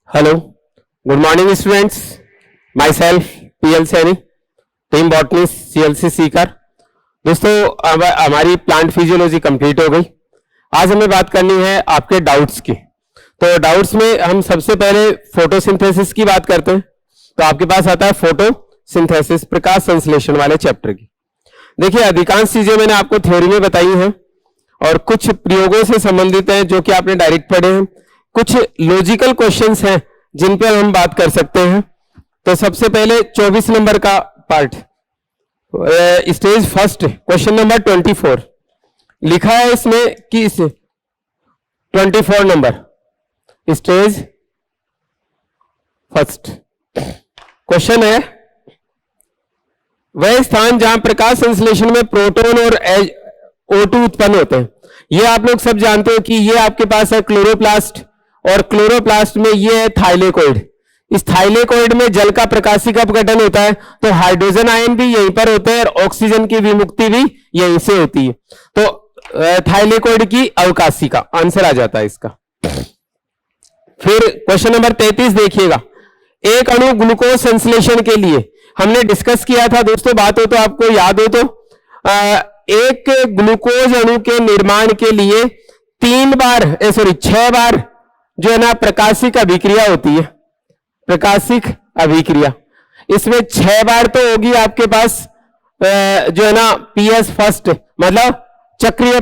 Hello, good morning students. My self PL Saini, team botany CLC Sikar. दोस्तों, अब हमारी plant physiology complete हो गई। आज हमें बात करनी है आपके डाउट्स की। तो डाउट्स में हम सबसे पहले फोटोसिंथेसिस की बात करते हैं। तो आपके पास आता है फोटोसिंथेसिस, प्रकाश संश्लेषण वाले चैप्टर की। देखिए, अधिकांश चीजें मैंने आपको थ्योरी में बताई हैं और कुछ प्रयोगों से संबंधित हैं जो कि आपने डायरेक्ट पढ़े हैं। कुछ लॉजिकल क्वेश्चंस हैं जिन पर हम बात कर सकते हैं। तो सबसे पहले 24 नंबर का part, stage first, question number 24 लिखा है इसमें कि 24 नंबर स्टेज फर्स्ट क्वेश्चन है, वह स्थान जहां प्रकाश संश्लेषण में प्रोटॉन और O2 उत्पन्न होते हैं। ये आप लोग सब जानते हो कि ये आपके पास है क्लोरोप्लास्ट, और क्लोरोप्लास्ट में ये है थाइलेकोइड। इस थाइलेकोइड में जल का प्रकाशिका अपघटन होता है, तो हाइड्रोजन आयन भी यहीं पर होते हैं और ऑक्सीजन की विमुक्ति भी यहीं से होती है। तो थाइलेकोइड की अवकाशिका आंसर आ जाता है इसका। फिर क्वेश्चन नंबर 33 देखिएगा, एक अणु ग्लूकोज संश्लेषण के लिए हमने डिस्कस किया था दोस्तों, बात हो तो आपको याद हो तो, एक ग्लूकोज अणु के निर्माण के लिए 6 बार जो है ना प्रकाशिक अभिक्रिया होती है। प्रकाशिक अभिक्रिया इसमें 6 बार तो होगी आपके पास जो है ना PS फर्स्ट, मतलब चक्रीय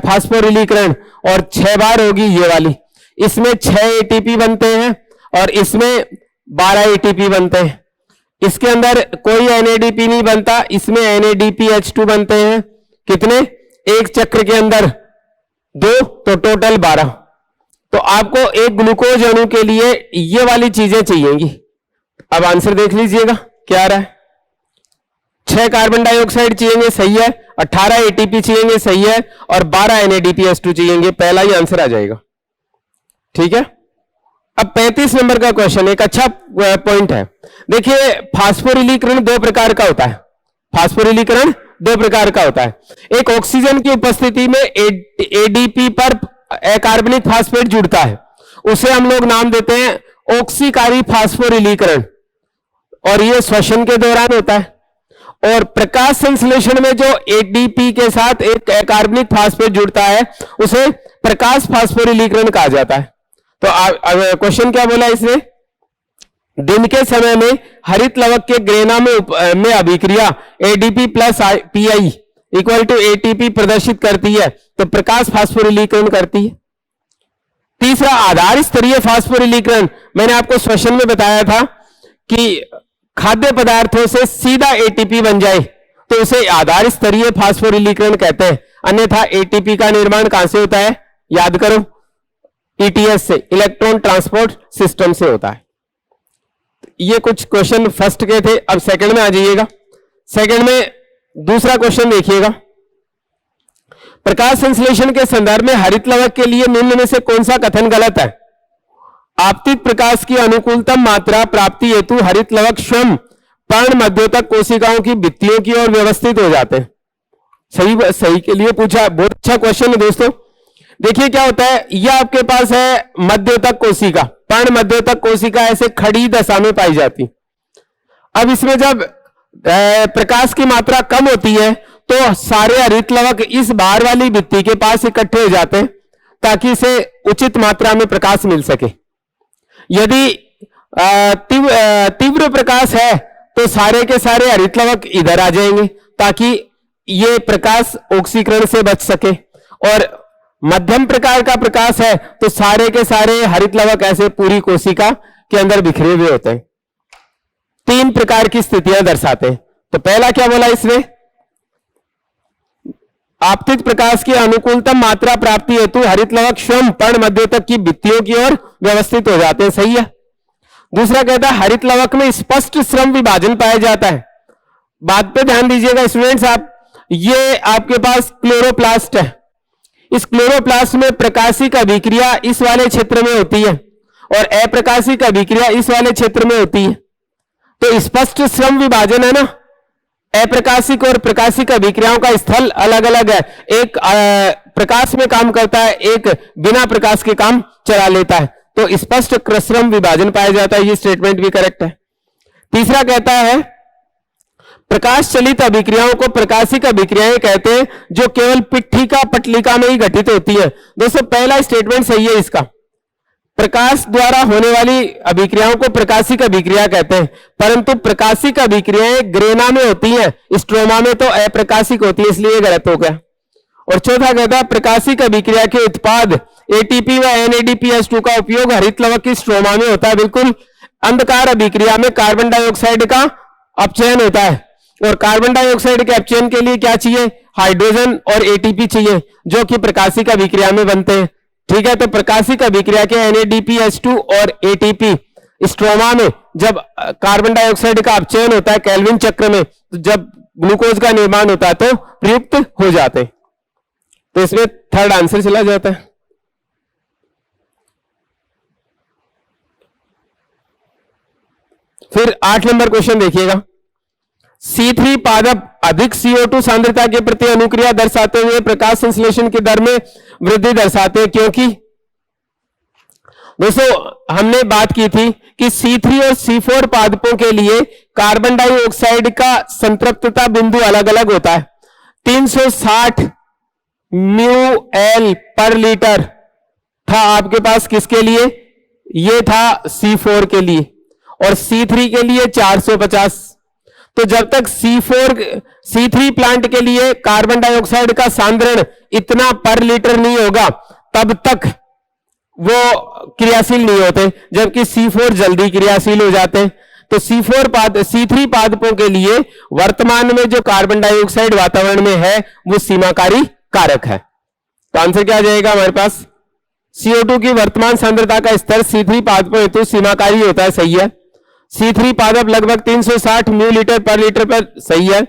फास्फोरिलीकरण, और 6 बार होगी ये वाली। इसमें 6 ATP बनते हैं और इसमें 12 ATP बनते हैं। इसके अंदर कोई NADP नहीं बनता, इसमें NADPH2 बनते हैं। कितने? एक चक्र के अंदर 2, तो टोटल 12। तो आपको एक ग्लूकोज अणु के लिए ये वाली चीजें चाहिएगी। अब आंसर देख लीजिएगा क्या आ रहा है। 6 कार्बन डाइऑक्साइड चाहिए, सही है। 18 ATP चाहिए, सही है। और 12 NADPH2 चाहिए, पहला ही आंसर आ जाएगा। ठीक है। अब 35 नंबर का क्वेश्चन एक अच्छा पॉइंट है। देखिए, फास्फोरिलीकरण 2 प्रकार का होता है। फास्फोरिलीकरण 2 प्रकार का होता है। एक ऑक्सीजन की उपस्थिति में ADP पर अकार्बनिक फास्फेट जुड़ता है, उसे हम लोग नाम देते हैं ऑक्सीकारी फास्फोरिलीकरण, और यह श्वसन के दौरान होता है। और प्रकाश संश्लेषण में जो ADP के साथ एक अकार्बनिक फास्फेट जुड़ता है उसे प्रकाश फास्फोरिलीकरण कहा जाता है। तो क्वेश्चन क्या बोला इसने? दिन के समय में हरित लवक के ग्रेना में अभिक्रिया ADP plus PI equal to ATP प्रदर्शित करती है, तो प्रकाश फास्फोरिलीकरण करती है। तीसरा, आधार स्तरीय फास्फोरिलीकरण, मैंने आपको श्वसन में बताया था कि खाद्य पदार्थों से सीधा ATP बन जाए तो उसे आधार स्तरीय फास्फोरिलीकरण कहते हैं। अन्यथा ATP का निर्माण कहां से होता है? याद करो, ETS से, इलेक्ट्रॉन ट्रांसपोर्ट सिस्टम से होता है। ये कुछ क्वेश्चन फर्स्ट के थे। अब सेकंड में आ जाइएगा। सेकंड में दूसरा क्वेश्चन देखिएगा, प्रकाश संश्लेषण के संदर्भ में हरित लवक के लिए निम्न में से कौन सा कथन गलत है? आपतित प्रकाश की अनुकूलतम मात्रा प्राप्ति हेतु हरित लवक स्वयं पर्ण मध्योतक कोशिकाओं की भित्तियों की ओर व्यवस्थित हो जाते हैं। सही के लिए पूछा, बहुत अच्छा क्वेश्चन है दोस्तों। देखिए क्या होता है, यह आपके पास है मध्योतक कोशिका, पर्ण मध्योतक कोशिका ऐसे खड़ी दशा में पाई जाती। अब इसमें जब प्रकाश की मात्रा कम होती है तो सारे हरित लवक इस बाहर वाली भित्ति के पास इकट्ठे हो जाते हैं ताकि इसे उचित मात्रा में प्रकाश मिल सके। यदि तीव्र प्रकाश है तो सारे के सारे हरित लवक इधर आ जाएंगे ताकि ये प्रकाश ऑक्सीकरण से बच सके। और मध्यम प्रकार का प्रकाश है तो सारे के सारे हरित लवक ऐसे पूरी कोशिका के अंदर बिखरे हुए होते हैं। 3 प्रकार की स्थितियां दर्शाते हैं। तो पहला क्या बोला इसने? आपतित प्रकाश की अनुकूलतम मात्रा प्राप्ति हेतु हरित लवक स्वयं पर्ण मध्योतक की भित्तियों की ओर व्यवस्थित हो जाते हैं, सही है। दूसरा कहता है हरित लवक में स्पष्ट श्रम विभाजन पाया जाता है। बात पे ध्यान दीजिएगा स्टूडेंट्स आप, ये आपके पास क्लोरोप्लास्ट है। इस क्लोरोप्लास्ट में प्रकाशिक अभिक्रिया इस वाले क्षेत्र में होती है और अप्रकाशिक अभिक्रिया इस वाले क्षेत्र में होती है। तो स्पष्ट श्रम विभाजन है ना, अप्रकाशिक और प्रकाशिक अभिक्रियाओं का स्थल अलग अलग है। एक प्रकाश में काम करता है, एक बिना प्रकाश के काम चला लेता है। तो स्पष्ट कृत्रिम विभाजन पाया जाता है। ये स्टेटमेंट भी करेक्ट है। तीसरा कहता है प्रकाश चलित अभिक्रियाओं को प्रकाशिक अभिक्रियाएं कहते हैं जो केवल पिट्ठिका पटलिका में ही घटित होती है। दोस्तों पहला स्टेटमेंट सही है इसका, प्रकाश द्वारा होने वाली अभिक्रियाओं को प्रकाशिक अभिक्रिया कहते हैं, परंतु प्रकाशिक अभिक्रियाएं ग्रेना में होती हैं, स्ट्रोमा में तो अप्रकाशिक होती है, इसलिए गलत हो गया। और चौथा कहता है प्रकाशिक अभिक्रिया के उत्पाद एटीपी व NADPH2 का उपयोग हरित लवक की स्ट्रोमा में होता है। बिल्कुल। अंधकार अभिक्रिया में कार्बन डाइऑक्साइड का अपचयन होता है, और कार्बन डाइऑक्साइड के अपचयन के लिए क्या चाहिए? हाइड्रोजन और ATP चाहिए, जो कि प्रकाशिक अभिक्रिया में बनते हैं। ठीक है, तो प्रकाशिक अभिक्रिया के NADPH2 और ATP स्ट्रोमा में जब कार्बन डाइऑक्साइड का अपचयन होता है केल्विन चक्र में, तो जब ग्लूकोज का निर्माण होता है तो प्रयुक्त हो जाते हैं। तो इसमें थर्ड आंसर चला जाता है। फिर 8 नंबर क्वेश्चन देखिएगा। C3 पादप अधिक CO2 सांद्रता के प्रति अनुक्रिया दर्शाते हुए प्रकाश संश्लेषण की दर में वृद्धि दर्शाते हैं, क्योंकि दोस्तों हमने बात की थी कि C3 और C4 पादपों के लिए कार्बन डाइऑक्साइड का संतृप्तता बिंदु अलग अलग होता है। 360 μL पर लीटर था आपके पास किसके लिए? ये था C4 के लिए, और C3 के लिए 450। तो जब तक C3 प्लांट के लिए कार्बन डाइऑक्साइड का सांद्रण इतना पर लीटर नहीं होगा तब तक वो क्रियाशील नहीं होते, जबकि C4 जल्दी क्रियाशील हो जाते हैं। तो C3 पादपों के लिए वर्तमान में जो कार्बन डाइऑक्साइड वातावरण में है वो सीमाकारी कारक है। तो आंसर क्या आ जाएगा हमारे पास? CO2 की वर्तमान सांद्रता का स्तर C3 पादपों हेतु सीमाकारी होता है। सही है। C3 पादप लगभग 360 मिलीलीटर पर लीटर पर। सही है।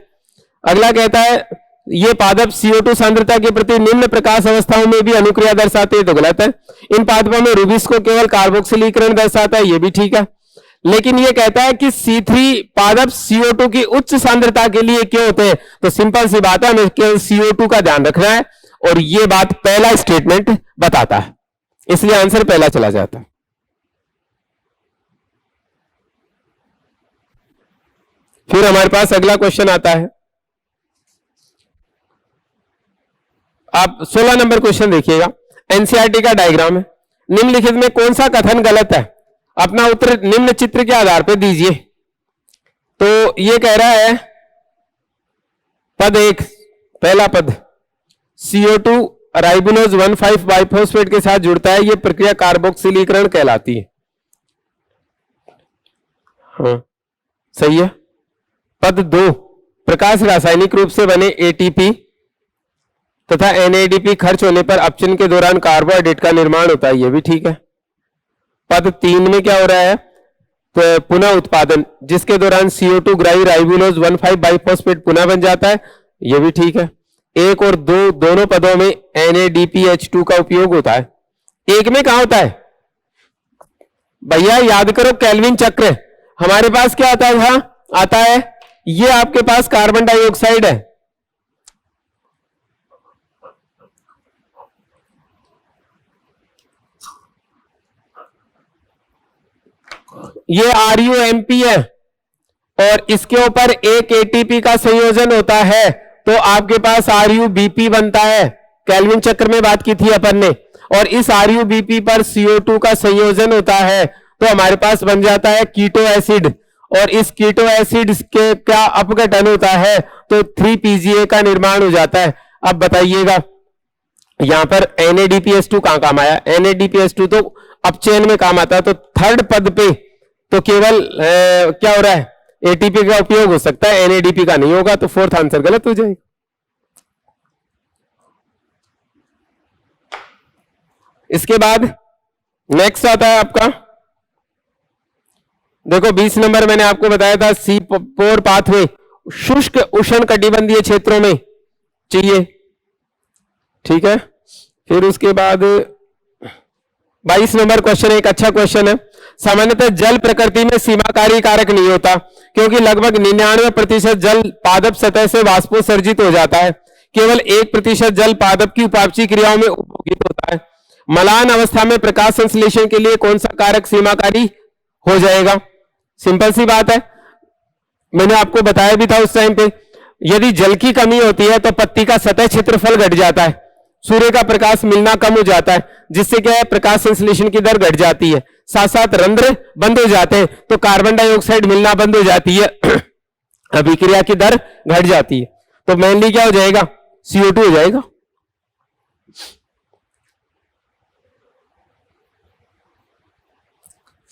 अगला कहता है ये पादप CO2 सांद्रता के प्रति निम्न प्रकाश अवस्थाओं में भी अनुक्रिया दर्शाते हैं। तो गलत है। इन पादपों में रूबिस को केवल कार्बोक्सिलीकरण दर्शाता है। ये भी ठीक है। लेकिन ये कहता है कि C3 पादप CO2 की उच्च सांद्रता के लिए क्यों होते हैं? तो सिंपल सी बात है, हमें केवल CO2 का ध्यान रखना है, और ये बात पहला स्टेटमेंट बताता है, इसलिए आंसर पहला चला जाता है। फिर हमारे पास अगला क्वेश्चन आता है। आप 16 नंबर क्वेश्चन देखिएगा। एनसीईआरटी का डायग्राम है। निम्नलिखित में कौन सा कथन गलत है? अपना उत्तर निम्न चित्र के आधार पर दीजिए। तो ये कह रहा है पद 1, पहला पद CO2 राइबोनोज 1,5 बाइफॉस्फेट के साथ जुड़ता है, यह प्रक्रिया कार्बोक्सिलीकरण कहलाती है। हाँ सही है। पद 2, प्रकाश रासायनिक रूप से बने ATP तथा NADP खर्च होने पर अपचयन के दौरान कार्बोहाइड्रेट का निर्माण होता है। यह भी ठीक है। पद 3 में क्या हो रहा है? तो पुनः उत्पादन, जिसके दौरान CO2 ग्राही राइबोनोज 1,5 बाइफॉस्फेट पुनः बन जाता है। यह भी ठीक है। 1 और 2 दोनों पदों में NADPH2 का उपयोग होता है। 1 में कहां होता है भैया? याद करो केल्विन चक्र। हमारे पास क्या आता है ये आपके पास कार्बन डाइऑक्साइड है, ये RUMP है, और इसके ऊपर एक ATP का संयोजन होता है, तो आपके पास RUBP बनता है। केल्विन चक्र में बात की थी अपन ने, और इस RUBP पर CO2 का संयोजन होता है, तो हमारे पास बन जाता है कीटो एसिड, और इस कीटो एसिड के क्या अपघटन होता है? तो 3PGA का निर्माण हो जाता है। अब बताइएगा यहां पर NADPH2 कहां काम आया? NADPH2 तो अपचयन में काम आता है। तो थर्ड पद पे तो केवल क्या हो रहा है? ATP का उपयोग हो सकता है, NADP का नहीं होगा, तो फोर्थ आंसर गलत हो जाएगा। इसके बाद नेक्स्ट आता है आपका, देखो 20 नंबर मैंने आपको बताया था C4 पाथवे शुष्क उष्ण कटिबंधीय क्षेत्रों में चाहिए। ठीक है। फिर उसके बाद 22 नंबर क्वेश्चन एक अच्छा क्वेश्चन है। सामान्यतः जल प्रकृति में सीमाकारी कारक नहीं होता, क्योंकि लगभग 99% जल पादप सतह से वाष्पोत्सर्जित हो जाता है। केवल 1% जल पादप की उपापचयी क्रियाओं में उपभोगित होता है। मलान अवस्था में प्रकाश संश्लेषण के लिए कौन सा कारक सीमाकारी हो जाएगा? सिंपल सी बात है, मैंने आपको बताया भी था उस टाइम पे। यदि जल की कमी होती है तो पत्ती का सतह क्षेत्रफल घट जाता है, सूर्य का प्रकाश मिलना कम हो जाता है, जिससे क्या है, प्रकाश संश्लेषण की दर घट जाती है, साथ साथ रंध्र बंद हो जाते हैं तो कार्बन डाइऑक्साइड मिलना बंद हो जाती है अभिक्रिया की दर घट जाती है। तो मेनली क्या हो जाएगा? CO2 हो जाएगा।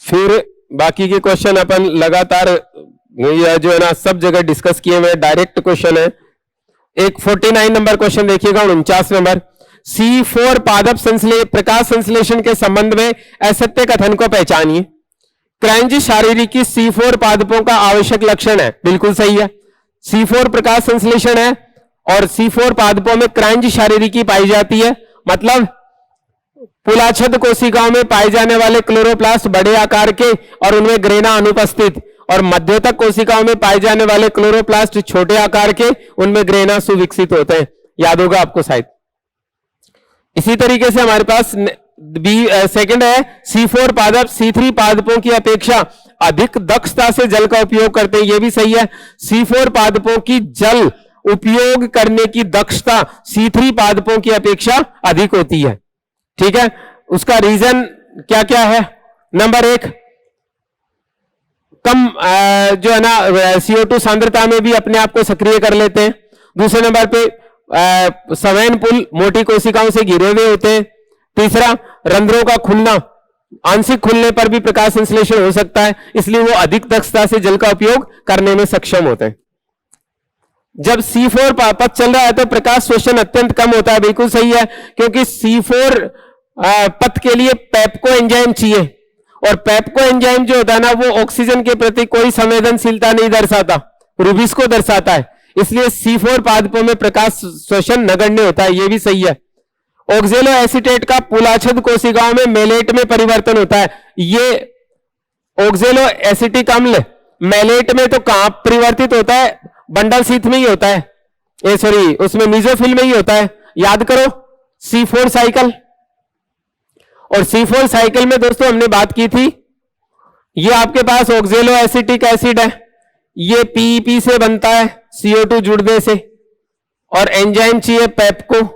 फिर बाकी के क्वेश्चन अपन लगातार जो है ना सब जगह डिस्कस किए हुए डायरेक्ट क्वेश्चन है। एक 49 नंबर क्वेश्चन देखिएगा, 49 नंबर। C4 पादप प्रकाश संश्लेषण के संबंध में असत्य कथन को पहचानिए। क्रैंज शारीरिकी C4 पादपों का आवश्यक लक्षण है, बिल्कुल सही है। C4 प्रकाश संश्लेषण है और C4 पादपों में क्रैंज शारीरिकी पाई जाती है, मतलब पुलाछद कोशिकाओं में पाए जाने वाले क्लोरोप्लास्ट बड़े आकार के और उनमें ग्रेना अनुपस्थित, और मध्योतक कोशिकाओं में पाए जाने वाले क्लोरोप्लास्ट छोटे आकार के, उनमें ग्रेना सुविकसित होते हैं। याद होगा आपको शायद। इसी तरीके से हमारे पास सेकंड है, C4 पादप C3 पादपों की अपेक्षा अधिक दक्षता से जल का उपयोग करते हैं, यह भी सही है। C4 पादपों की जल उपयोग करने की दक्षता C3 पादपों की अपेक्षा अधिक होती है। ठीक है, उसका रीजन क्या क्या है? नंबर 1, कम जो है ना CO2 सांद्रता में भी अपने आप को सक्रिय कर लेते हैं। दूसरे नंबर पे सवैन पुल मोटी कोशिकाओं से घिरे हुए होते हैं। तीसरा, रंध्रों का खुलना, आंशिक खुलने पर भी प्रकाश संश्लेषण हो सकता है, इसलिए वो अधिक दक्षता से जल का उपयोग करने में सक्षम होते हैं। जब C4 पथ चल रहा है तो प्रकाश शोषण अत्यंत कम होता है, बिल्कुल सही है, क्योंकि C4 पथ के लिए पेप्को एंजाइम चाहिए, और पेप्को एंजाइम जो होता है ना वो ऑक्सीजन के प्रति कोई संवेदनशीलता नहीं दर्शाता, रूबिस को दर्शाता है, इसलिए C4 पादपों में प्रकाश शोषण नगण्य होता है, यह भी सही है। ऑक्जेलो एसीटेट का पुलाछद कोशिकाओं में मेलेट में परिवर्तन होता है। ये ऑक्जेलो एसिटिक अम्ल मेलेट में तो कहां परिवर्तित होता है? बंडल शीथ में ही होता है, सॉरी उसमें मीजोफिल में ही होता है। याद करो C4 साइकिल, और C4 साइकिल में दोस्तों हमने बात की थी, ये आपके पास ऑक्जेलो एसिटिक एसिड है, ये PEP से बनता है CO2 जुड़ने से, और एंजाइम चाहिए पेप्को।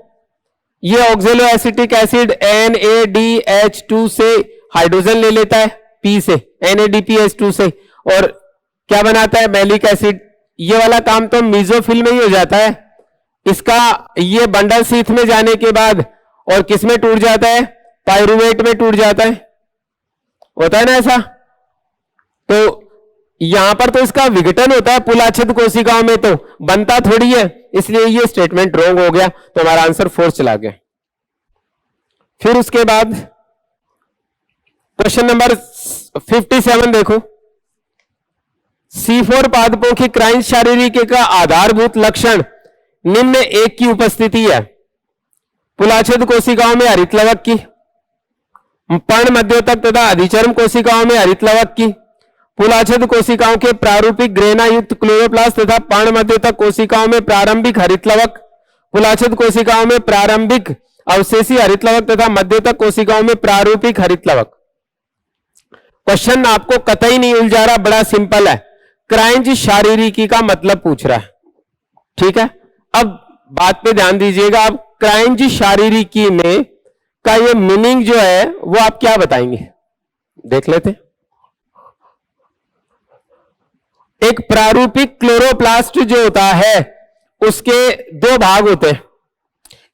ये ऑक्जेलो एसिटिक एसिड NADH2 से हाइड्रोजन ले लेता है, P से NADPH2 से, और क्या बनाता है? Malic acid. ये वाला काम तो मीजोफिल में ही हो जाता है, इसका ये बंडल शीथ में जाने के बाद और किस में टूट जाता है? पायरुवेट में टूट जाता है, होता है ना ऐसा। तो यहां पर तो इसका विघटन होता है पुलाछद कोशिकाओं में, तो बनता थोड़ी है, इसलिए ये स्टेटमेंट रॉन्ग हो गया, तो हमारा आंसर 4 चला गया। फिर उसके बाद क्वेश्चन नंबर 57 देखो। C4 पादपों की क्रैंच शारीरिकी का आधारभूत लक्षण निम्न एक की उपस्थिति है। पुलाछद कोशिकाओं में हरितलवक की, पर्ण मध्योतक तथा अधिचर्म कोशिकाओं में हरितलवक की, पुलाछद कोशिकाओं के प्रारूपिक ग्रेना युक्त क्लोरोप्लास्ट तथा पर्ण मध्योतक कोशिकाओं में प्रारंभिक हरितलवक, पुलाछद कोशिकाओं में प्रारंभिक अवशेषी हरितलवक तथा मध्योतक कोशिकाओं में प्रारूपिक हरितलवक। क्वेश्चन आपको कतई नहीं उलझा रहा, बड़ा सिंपल है, क्रैंच शारीरिकी का मतलब पूछ रहा है। ठीक है, अब बात पे ध्यान दीजिएगा। अब क्रैंच शारीरिकी में का ये मीनिंग जो है वो आप क्या बताएंगे, देख लेते। एक प्रारूपिक क्लोरोप्लास्ट जो होता है उसके 2 भाग होते हैं,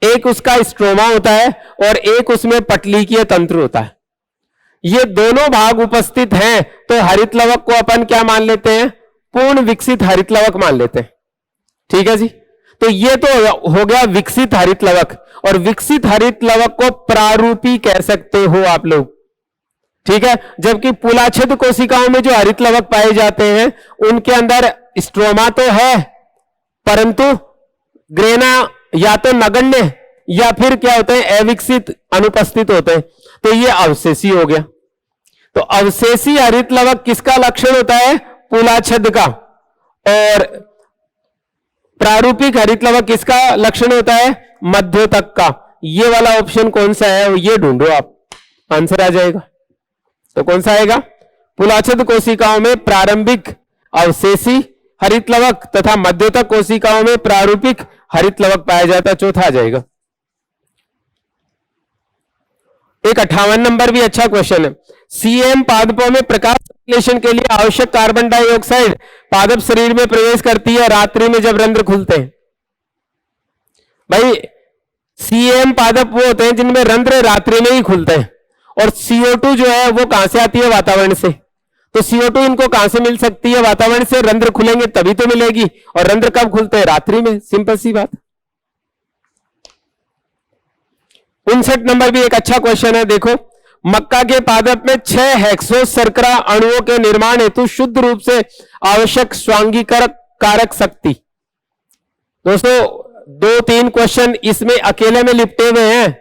एक उसका स्ट्रोमा होता है और एक उसमें पटलीकीय तंत्र होता है। ये दोनों भाग उपस्थित हैं तो हरितलवक को अपन क्या मान लेते हैं? पूर्ण विकसित हरितलवक मान लेते हैं। ठीक है जी, तो ये तो हो गया विकसित हरितलवक, और विकसित हरितलवक को प्रारूपी कह सकते हो आप लोग। ठीक है, जबकि पुलाछद कोशिकाओं में जो हरितलवक पाए जाते हैं उनके अंदर स्ट्रोमा तो है, परंतु ग्रेना या तो नगण्य या फिर क्या होते हैं? अविकसित अनुपस्थित होते हैं, तो ये अवशेषी हो गया। तो अवशेषी हरितलवक किसका लक्षण होता है? पुलाछद का। और प्रारूपिक हरितलवक किसका लक्षण होता है? मध्योतक का। ये वाला ऑप्शन कौन सा है ये ढूंढो आप, आंसर आ जाएगा। तो कौन सा आएगा? पुलाछद कोशिकाओं में प्रारंभिक अवशेषी हरित लवक तथा मध्योतक कोशिकाओं में प्रारूपिक हरित लवक पाया जाता है, चौथा आ जाएगा। एक 58 नंबर भी अच्छा क्वेश्चन है। सीएम पादपों में प्रकाश संश्लेषण के लिए आवश्यक कार्बन डाइऑक्साइड पादप शरीर में प्रवेश करती है रात्रि में जब रंध्र खुलते हैं। भाई सीएम पादप वो होते हैं जिनमें रंध्र रात्रि में ही खुलते हैं, और CO2 जो है वो कहां से आती है? वातावरण से। तो CO2 इनको कहां से मिल सकती है? वातावरण से। रंध्र खुलेंगे तभी तो मिलेगी, और रंध्र कब खुलते हैं? रात्रि में। सिंपल सी बात। 59 नंबर भी एक अच्छा क्वेश्चन है, देखो। मक्का के पादप में 6 हेक्सोस शर्करा अणुओं के निर्माण हेतु शुद्ध रूप से आवश्यक स्वांगीकारक कारक शक्ति। दोस्तों 2-3 क्वेश्चन इसमें अकेले में लिपटे हुए हैं,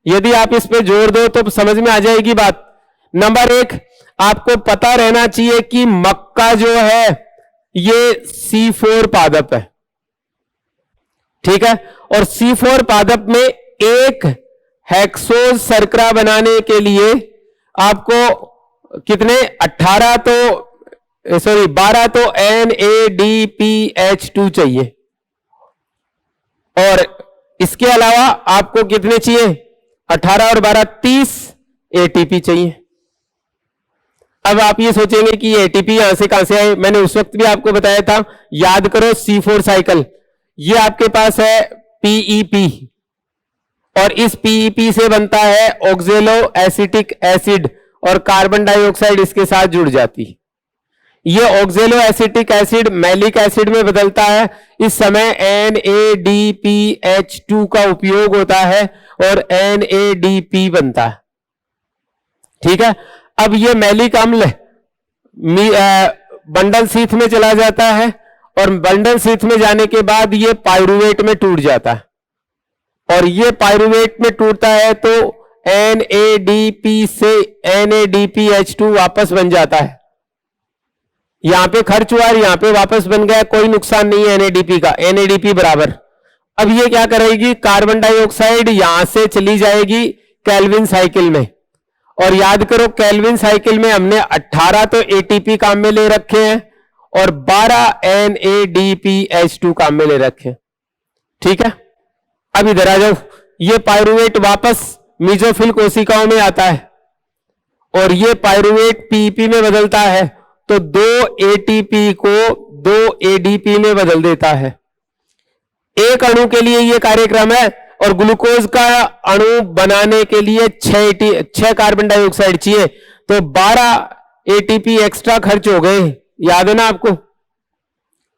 यदि आप इस पे जोर दो तो समझ में आ जाएगी बात। नंबर 1, आपको पता रहना चाहिए कि मक्का जो है ये C4 पादप है, ठीक है। और C4 पादप में एक हेक्सोस शर्करा बनाने के लिए आपको कितने 12 तो NADPH2 चाहिए, और इसके अलावा आपको कितने चाहिए? 18 और 12 30 ATP चाहिए। अब आप ये सोचेंगे कि ATP यहां से कहां से आए? मैंने उस वक्त भी आपको बताया था, याद करो C4 साइकिल। ये आपके पास है PEP, और इस PEP से बनता है ऑक्जेलो एसिटिक एसिड, और कार्बन डाइऑक्साइड इसके साथ जुड़ जाती है। ये ऑक्जेलो एसिटिक एसिड मैलिक एसिड में बदलता है। इस समय NADPH2 का उपयोग होता है और NADP बनता है, ठीक है। अब ये मैलिक अम्ल बंडल शीथ में चला जाता है, और बंडल शीथ में जाने के बाद ये पाइरुवेट में टूट जाता है, और ये पाइरुवेट में टूटता है तो NADP से NADPH2 वापस बन जाता है। यहां पे खर्च हुआ और यहां पे वापस बन गया, कोई नुकसान नहीं है NADP का, NADP बराबर। अब ये क्या करेगी? कार्बन डाइऑक्साइड यहां से चली जाएगी केल्विन साइकिल में, और याद करो केल्विन साइकिल में हमने 18 तो ATP काम में ले रखे हैं और 12 NADPH2 काम में ले रखे हैं, ठीक है। अब इधर आ जाओ, ये पाइरुवेट वापस मीजोफिल कोशिकाओं में आता है, और ये पाइरुवेट PEP में बदलता है, तो 2 ATP को 2 ADP में बदल देता है। एक अणु के लिए ये कार्यक्रम है, और ग्लूकोज का अणु बनाने के लिए 6 कार्बन डाइऑक्साइड चाहिए, तो 12 ATP एक्स्ट्रा खर्च हो गए, याद है ना आपको।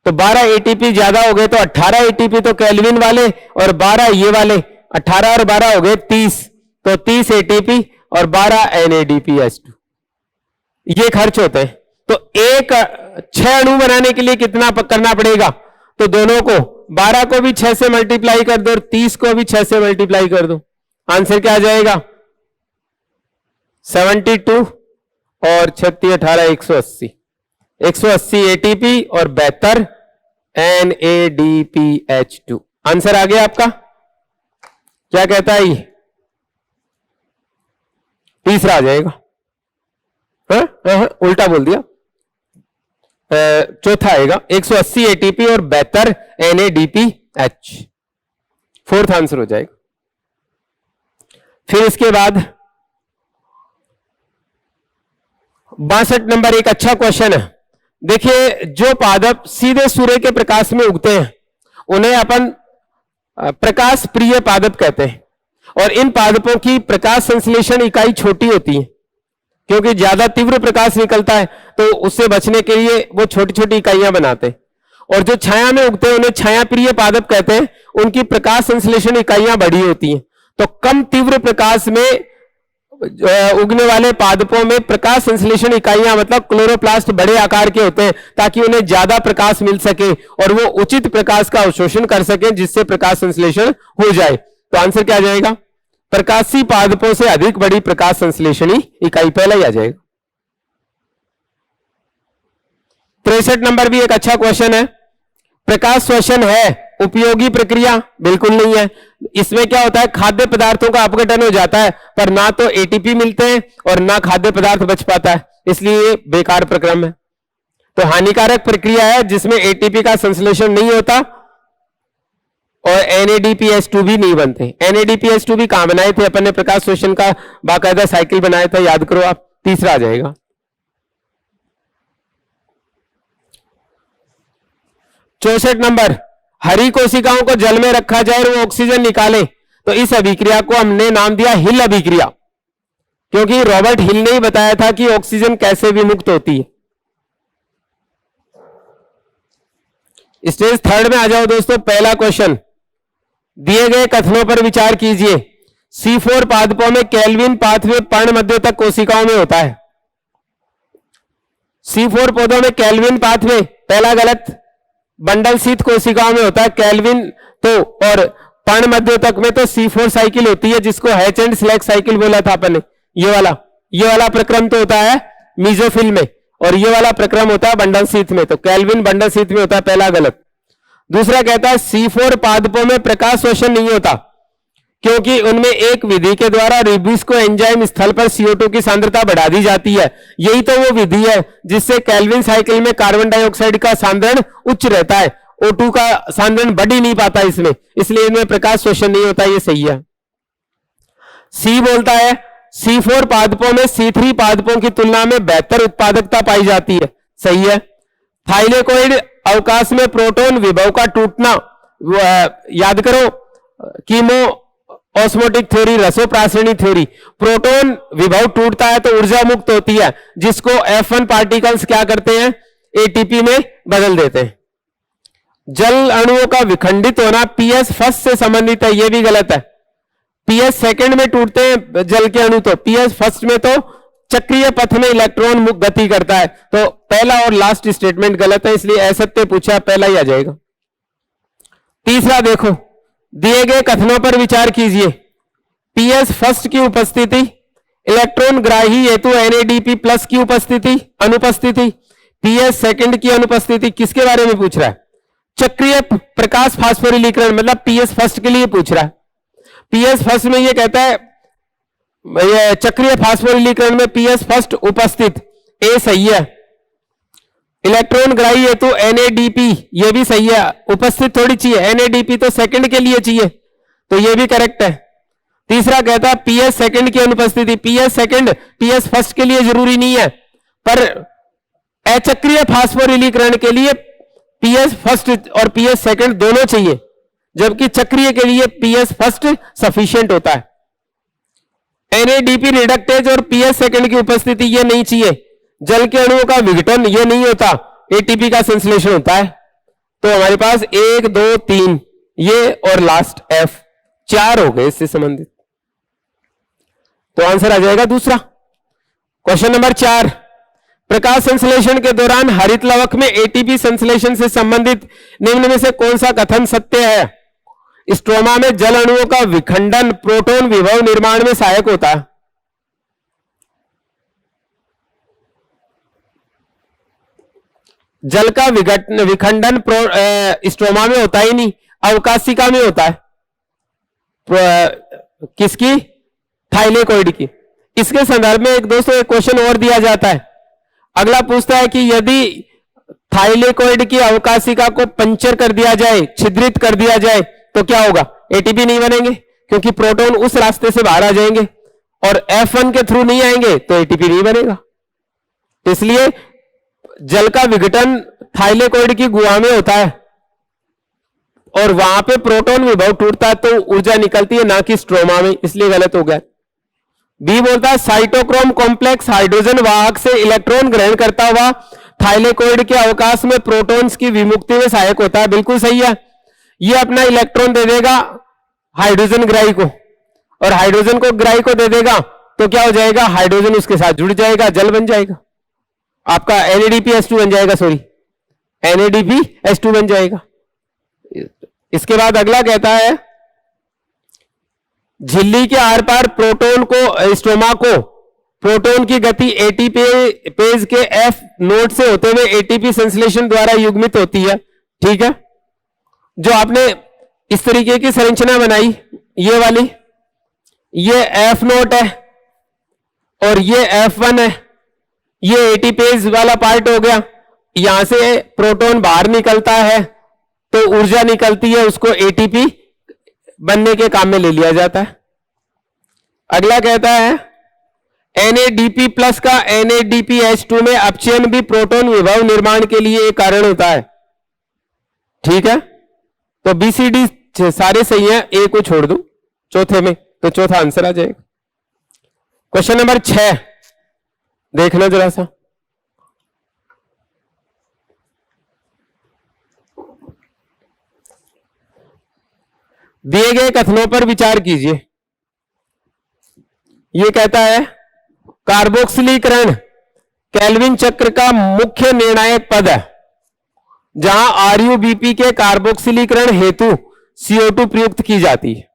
तो 12 ATP ज्यादा हो गए, तो 18 ATP तो केल्विन वाले और 12 ये वाले, 18 और 12 हो गए 30, तो 30 ATP और 12 NADPH2 ये खर्च होते हैं। तो एक 6 अणु बनाने के लिए कितना करना पड़ेगा? तो दोनों को 12 को भी 6 से मल्टीप्लाई कर दो और 30 को भी 6 से मल्टीप्लाई कर दो, आंसर क्या आ जाएगा? 72 और 36 18 180 ATP और 72 NADPH2। आंसर आ गया आपका? क्या कहता है ये? तीसरा आ जाएगा। उल्टा बोल दिया, चौथा आएगा 180 ATP और 72 NADPH, फोर्थ आंसर हो जाएगा। फिर इसके बाद 62 नंबर एक अच्छा क्वेश्चन है। देखिए, जो पादप सीधे सूर्य के प्रकाश में उगते हैं उन्हें अपन प्रकाश प्रिय पादप कहते हैं, और इन पादपों की प्रकाश संश्लेषण इकाई छोटी होती है, क्योंकि ज्यादा तीव्र प्रकाश निकलता है तो उससे बचने के लिए वो छोटी छोटी इकाइयां बनाते हैं। और जो छाया में उगते हैं उन्हें छाया प्रिय पादप कहते हैं, उनकी प्रकाश संश्लेषण इकाइयां बड़ी होती हैं। तो कम तीव्र प्रकाश में उगने वाले पादपों में प्रकाश संश्लेषण इकाइयां मतलब क्लोरोप्लास्ट बड़े आकार के होते हैं, ताकि उन्हें ज्यादा प्रकाश मिल सके और वो उचित प्रकाश का अवशोषण कर सके, जिससे प्रकाश संश्लेषण हो जाए। तो आंसर क्या आ जाएगा? प्रकाशी पादपों से अधिक बड़ी प्रकाश संश्लेषणी इकाई पहला ही आ जाएगा। 63 नंबर भी एक अच्छा क्वेश्चन है। प्रकाश श्वसन है उपयोगी प्रक्रिया? बिल्कुल नहीं है। इसमें क्या होता है, खाद्य पदार्थों का अपघटन हो जाता है, पर ना तो एटीपी मिलते हैं और ना खाद्य पदार्थ बच पाता है, इसलिए ये बेकार प्रक्रम है। तो हानिकारक प्रक्रिया है जिसमें एटीपी का संश्लेषण नहीं होता और NADPH2 भी नहीं बनते। NADPH2 भी कहां बनाए थे अपन ने? प्रकाश शोषण का बाकायदा साइकिल बनाया था, याद करो आप। तीसरा आ जाएगा। 64 नंबर, हरी कोशिकाओं को जल में रखा जाए और वो ऑक्सीजन निकाले, तो इस अभिक्रिया को हमने नाम दिया हिल अभिक्रिया, क्योंकि रॉबर्ट हिल ने ही बताया था कि ऑक्सीजन कैसे विमुक्त होती है। स्टेज थर्ड में आ जाओ दोस्तों। पहला क्वेश्चन, दिए गए कथनों पर विचार कीजिए। C4 पादपों में केल्विन पाथवे पर्ण मध्योतक कोशिकाओं में होता है। C4 पौधों में केल्विन पाथवे, पहला गलत। बंडल शीत कोशिकाओं में होता है केल्विन तो, और पर्ण मध्योतक में तो C4 साइकिल होती है, जिसको हैच एंड स्लैग साइकिल बोला था अपन ने। ये वाला प्रक्रम तो होता है मीजोफिल में, और ये वाला प्रक्रम होता है बंडल शीत में। तो केल्विन बंडल शीत में होता है, पहला गलत। दूसरा कहता है C4 पादपों में प्रकाश शोषण नहीं होता, क्योंकि उनमें एक विधि के द्वारा रिब्यूस्को एंजाइम स्थल पर CO2 की सांद्रता बढ़ा दी जाती है। यही तो वो विधि है जिससे केल्विन साइकिल में कार्बन डाइऑक्साइड का सांद्रण उच्च रहता है, O2 का सांद्रण बढ़ ही नहीं पाता इसमें, इसलिए इनमें प्रकाश शोषण नहीं होता। ये सही है। C बोलता है C4 पादपों में C3 पादपों की तुलना में बेहतर उत्पादकता पाई जाती है, सही है। थाइलेकोइड अवकाश में प्रोटॉन विभव का टूटना, याद करो कीमो ऑस्मोटिक थ्योरी, रसोप्रासरणी थ्योरी। प्रोटॉन विभव टूटता है तो ऊर्जा मुक्त होती है, जिसको F1 पार्टिकल्स क्या करते हैं, ATP में बदल देते हैं। जल अणुओं का विखंडित होना PS फर्स्ट से संबंधित है, यह भी गलत है। PS सेकंड में टूटते हैं जल के अणु, तो PS फर्स्ट में तो चक्रीय पथ में इलेक्ट्रॉन मुक्त गति करता है। तो पहला और लास्ट स्टेटमेंट गलत है, इसलिए असत्य पूछा, पहला ही आ जाएगा। तीसरा देखो, दिए गए कथनों पर विचार कीजिए। PS फर्स्ट की उपस्थिति, इलेक्ट्रॉन ग्राही हेतु NADP प्लस की अनुपस्थिति, PS सेकंड की अनुपस्थिति, किसके बारे में पूछ रहा है? चक्रीय प्रकाश फास्फोरिलीकरण, मतलब PS फर्स्ट के लिए पूछ रहा है। PS फर्स्ट में ये कहता है, ये चक्रीय फास्फोरिलीकरण में PS फर्स्ट उपस्थित, ए सही है। इलेक्ट्रॉन ग्राही हेतु NADP, ये भी सही है, उपस्थित थोड़ी चाहिए, NADP तो सेकंड के लिए चाहिए, तो ये भी करेक्ट है। तीसरा कहता है PS सेकंड की अनुपस्थिति, PS सेकंड PS फर्स्ट के लिए जरूरी नहीं है, पर अचक्रीय फास्फोरिलीकरण के लिए PS फर्स्ट और PS सेकंड दोनों चाहिए, जबकि चक्रीय के लिए PS फर्स्ट सफिशिएंट होता है। NADP रिडक्टेज और PS सेकंड की उपस्थिति ये नहीं चाहिए। जल के अणुओं का विघटन ये नहीं होता, ATP का संश्लेषण होता है। तो हमारे पास 1 2 3 ये और लास्ट F, 4 हो गए इससे संबंधित। तो आंसर आ जाएगा दूसरा। क्वेश्चन नंबर 4, प्रकाश संश्लेषण के दौरान हरित लवक में ATP संश्लेषण से संबंधित निम्न में से कौन सा कथन सत्य है? स्ट्रोमा में जल अणुओं का विखंडन प्रोटॉन विभव निर्माण में सहायक होता है। जल का विखंडन स्ट्रोमा में होता ही नहीं, अवकाशिका में होता है। किसकी? थाइलेकोइड की। इसके संदर्भ में एक दोस्तों एक क्वेश्चन और दिया जाता है। अगला पूछता है कि यदि थाइलेकोइड की अवकाशिका को पंचर कर दिया जाए, छिद्रित कर दिया जाए, तो क्या होगा? ATP नहीं बनेंगे, क्योंकि प्रोटॉन उस रास्ते से बाहर आ जाएंगे, और F1 के थ्रू नहीं आएंगे तो ATP नहीं बनेगा। इसलिए जल का विघटन थाइलेकोइड की गुहा में होता है, और वहां पे प्रोटॉन विभव टूटता है तो ऊर्जा निकलती है, ना कि स्ट्रोमा में, इसलिए गलत हो गया। बी बोलता है साइटोक्रोम कॉम्प्लेक्स हाइड्रोजन वाहक से इलेक्ट्रॉन ग्रहण करता हुआ थाइलेकोइड के अवकाश में प्रोटॉन्स की विमुक्ति में सहायक होता है। बिल्कुल सही है। ये अपना इलेक्ट्रॉन दे देगा हाइड्रोजन ग्राही को, और हाइड्रोजन को ग्राही को दे देगा, तो क्या हो जाएगा? हाइड्रोजन उसके साथ जुड़ जाएगा, जल बन जाएगा, आपका NADPH2 बन जाएगा, सॉरी NADPH2 बन जाएगा। इसके बाद अगला कहता है झिल्ली के आर पार प्रोटॉन को, स्ट्रोमा को प्रोटॉन की गति ATPase के F नोड से होते हुए ATP संश्लेषण द्वारा युग्मित होती है। ठीक है। जो आपने इस तरीके की संरचना बनाई, ये वाली, ये F0 है और ये F1 है, ये एटीपेज वाला पार्ट हो गया। यहां से प्रोटॉन बाहर निकलता है तो ऊर्जा निकलती है, उसको एटीपी बनने के काम में ले लिया जाता है। अगला कहता है NADP प्लस का NADPH2 में अपचयन भी प्रोटॉन विभव निर्माण के लिए एक कारण होता है। ठीक है, तो BCD सारे सही है, ए को छोड़ दूं चौथे में, तो चौथा आंसर आ जाएगा। क्वेश्चन नंबर 6 देख लो जरा सा। दिए गए कथनों पर विचार कीजिए। यह कहता है कार्बोक्सिलीकरण केल्विन चक्र का मुख्य निर्णायक पद है, जहां RuBP के कार्बोक्सिलीकरण हेतु CO2 प्रयुक्त की जाती है।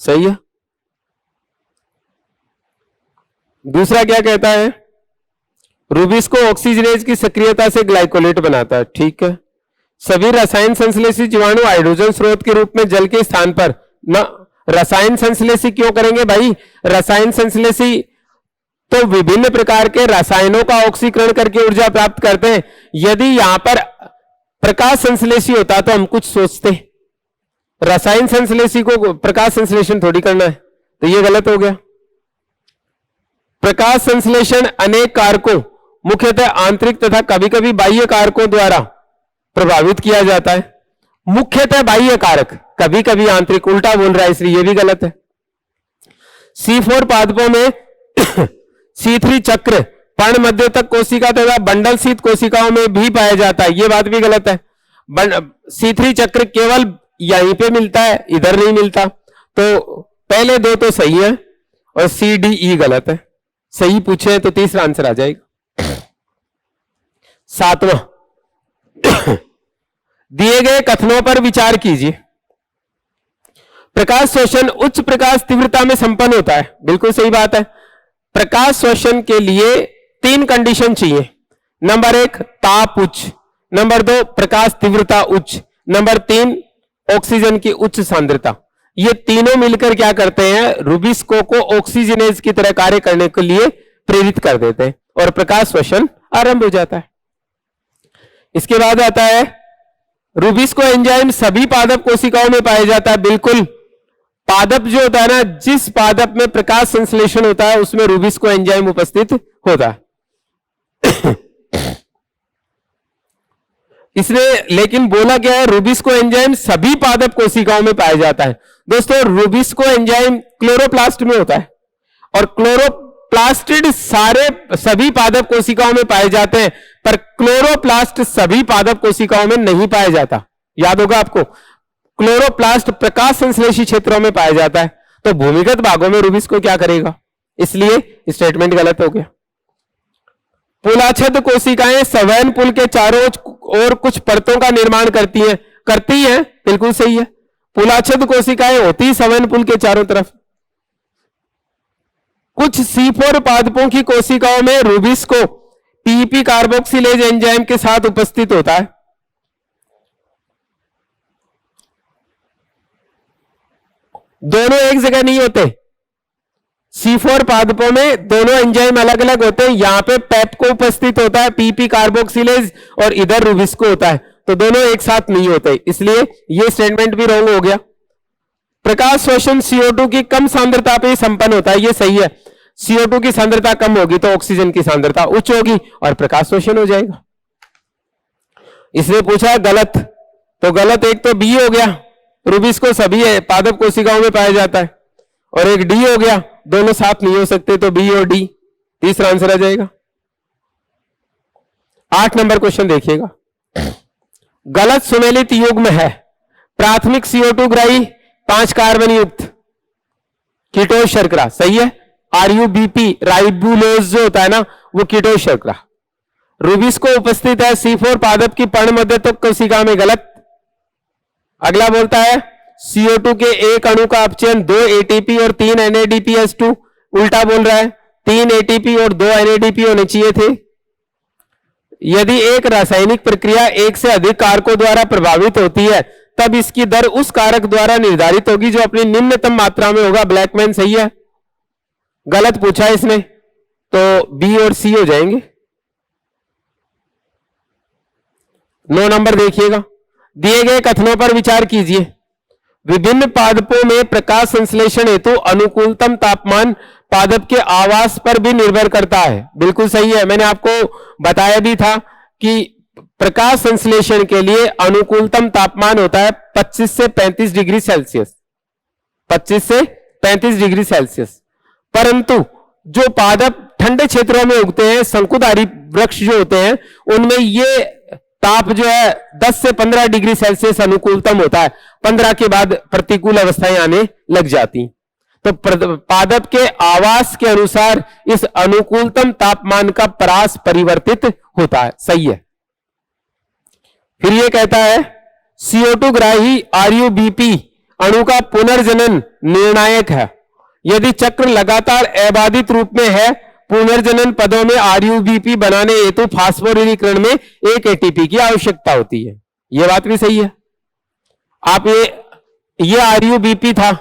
सही है। दूसरा क्या कहता है, रूबिस को ऑक्सीजनेज की सक्रियता से ग्लाइकोलेट बनाता है। ठीक है। सभी रसायन संश्लेषी जीवाणु हाइड्रोजन स्रोत के रूप में जल के स्थान पर न रसायन संश्लेषी क्यों करेंगे भाई? रसायन संश्लेषी तो विभिन्न प्रकार के रसायनों का ऑक्सीकरण करके ऊर्जा प्राप्त करते हैं। यदि यहां पर प्रकाश संश्लेषी होता तो हम कुछ सोचते, रसायन संश्लेषी को प्रकाश संश्लेषण थोड़ी करना है, तो यह गलत हो गया। प्रकाश संश्लेषण अनेक कारकों, मुख्यतः आंतरिक तथा कभी कभी बाह्य कारकों द्वारा प्रभावित किया जाता है। मुख्यतः बाह्य कारक, कभी कभी आंतरिक, उल्टा बोल रहा है इसलिए यह भी गलत है। C4 पादपों में C3 चक्र पर्ण मध्यतक कोशिका तथा बंडल शीत कोशिकाओं में भी पाया जाता है, यह बात भी गलत है। C3 चक्र केवल यहीं पे मिलता है, इधर नहीं मिलता। तो पहले दो तो सही है और CDE गलत है। सही पूछे तो तीसरा आंसर आ जाएगा। 7वां, दिए गए कथनों पर विचार कीजिए। प्रकाश शोषण उच्च प्रकाश तीव्रता में संपन्न होता है। बिल्कुल सही बात है। प्रकाश शोषण के लिए 3 कंडीशन चाहिए। नंबर 1 ताप उच्च, नंबर 2 प्रकाश तीव्रता उच्च, नंबर 3 ऑक्सीजन की उच्च सांद्रता। ये तीनों मिलकर क्या करते हैं, रूबिस्को को ऑक्सीजनेज की तरह कार्य करने के लिए प्रेरित कर देते हैं और प्रकाश शोषण आरंभ हो जाता है। इसके बाद आता है रूबिस्को एंजाइम सभी पादप कोशिकाओं में पाया जाता है। बिल्कुल, पादप जो होता है ना, जिस पादप में प्रकाश संश्लेषण होता है उसमें रूबिस्को एंजाइम उपस्थित होता है। इसने लेकिन बोला क्या है, रूबिस्को एंजाइम सभी पादप कोशिकाओं में पाया जाता है। दोस्तों, रूबिस्को एंजाइम क्लोरोप्लास्ट में होता है और क्लोरोप्लास्टिड सभी पादप कोशिकाओं में पाए जाते हैं, पर क्लोरोप्लास्ट सभी पादप कोशिकाओं में नहीं पाया जाता। याद होगा आपको, क्लोरोप्लास्ट प्रकाश संश्लेषी क्षेत्रों में पाया जाता है, तो भूमिगत भागों में रूबिस्को क्या करेगा, इसलिए स्टेटमेंट गलत हो गया। पुलाछद कोशिकाएं संवहन पुल के चारों ओर कुछ परतों का निर्माण करती हैं। बिल्कुल सही है। पुलाछद कोशिकाएं होती संवहन पुल के चारों तरफ। कुछ C4 पादपों की कोशिकाओं में रूबिस्को PEP कार्बोक्सिलेज एंजाइम के साथ उपस्थित होता है। दोनों एक जगह नहीं होते। C4 पादपों में दोनों एंजाइम अलग अलग होते हैं। यहां पे पेप्को उपस्थित होता है, PP कार्बोक्सिलेज, और इधर रूबिस्को होता है, तो दोनों एक साथ नहीं होते, इसलिए यह स्टेटमेंट भी रॉन्ग हो गया। प्रकाश शोषण CO2 की कम सांद्रता पे संपन्न होता है, यह सही है। CO2 की सांद्रता कम होगी तो ऑक्सीजन की सांद्रता उच्च होगी और प्रकाश शोषण हो जाएगा। इसने पूछा गलत, तो गलत एक तो बी हो गया, रूबिस्को सभी पादप कोशिकाओं में पाया जाता है, और एक डी हो गया, दोनों साथ नहीं हो सकते, तो बी और डी तीसरा आंसर आ जाएगा। 8 नंबर क्वेश्चन देखिएगा। गलत सुमेलित युग्म है। प्राथमिक CO2 ग्राही 5 कार्बन युक्त कीटोन शर्करा, सही है। RuBP राइबुलोज जो होता है ना, वो कीटोन शर्करा। रूबिस्को उपस्थित है C4 पादप की पर्ण मध्यतक कोशिका में, गलत। अगला बोलता है CO2 के एक अणु का अपचयन 2 ATP और 3 NADPH2, उल्टा बोल रहा है। 3 ATP और 2 NADP होने चाहिए थे, यदि एक रासायनिक प्रक्रिया एक से अधिक कारकों द्वारा प्रभावित होती है तब इसकी दर उस कारक द्वारा निर्धारित होगी जो अपनी निम्नतम मात्रा में होगा। ब्लैकमैन सही है, गलत पूछा है इसने, तो बी और सी हो जाएंगे। 9 नंबर देखिएगा, दिए गए कथनों पर विचार कीजिए। विभिन्न पादपों में प्रकाश संश्लेषण हेतु अनुकूलतम तापमान पादप के आवास पर भी निर्भर करता है। बिल्कुल सही है, मैंने आपको बताया भी था कि प्रकाश संश्लेषण के लिए अनुकूलतम तापमान होता है 25 से 35 डिग्री सेल्सियस, 25 से 35 डिग्री सेल्सियस। परंतु जो पादप ठंडे क्षेत्रों में उगते हैं, शंकुधारी वृक्ष जो होते हैं, उनमें ये ताप जो है 10 से 15 डिग्री सेल्सियस अनुकूलतम होता है। 15 के बाद प्रतिकूल अवस्थाएं आने लग जाती। तो पादप के आवास के अनुसार इस अनुकूलतम तापमान का परास परिवर्तित होता है। सही है। फिर ये कहता है CO2 ग्राही RUBP अणु का पुनर्जनन निर्णायक है। यदि चक्र लगातार अबाधित रूप में है, पुनर्जनन पदों में RUBP बनाने हेतु फास्फोरिलीकरण में 1 ATP की आवश्यकता होती है। यह बात भी सही है। आप ये RUBP था,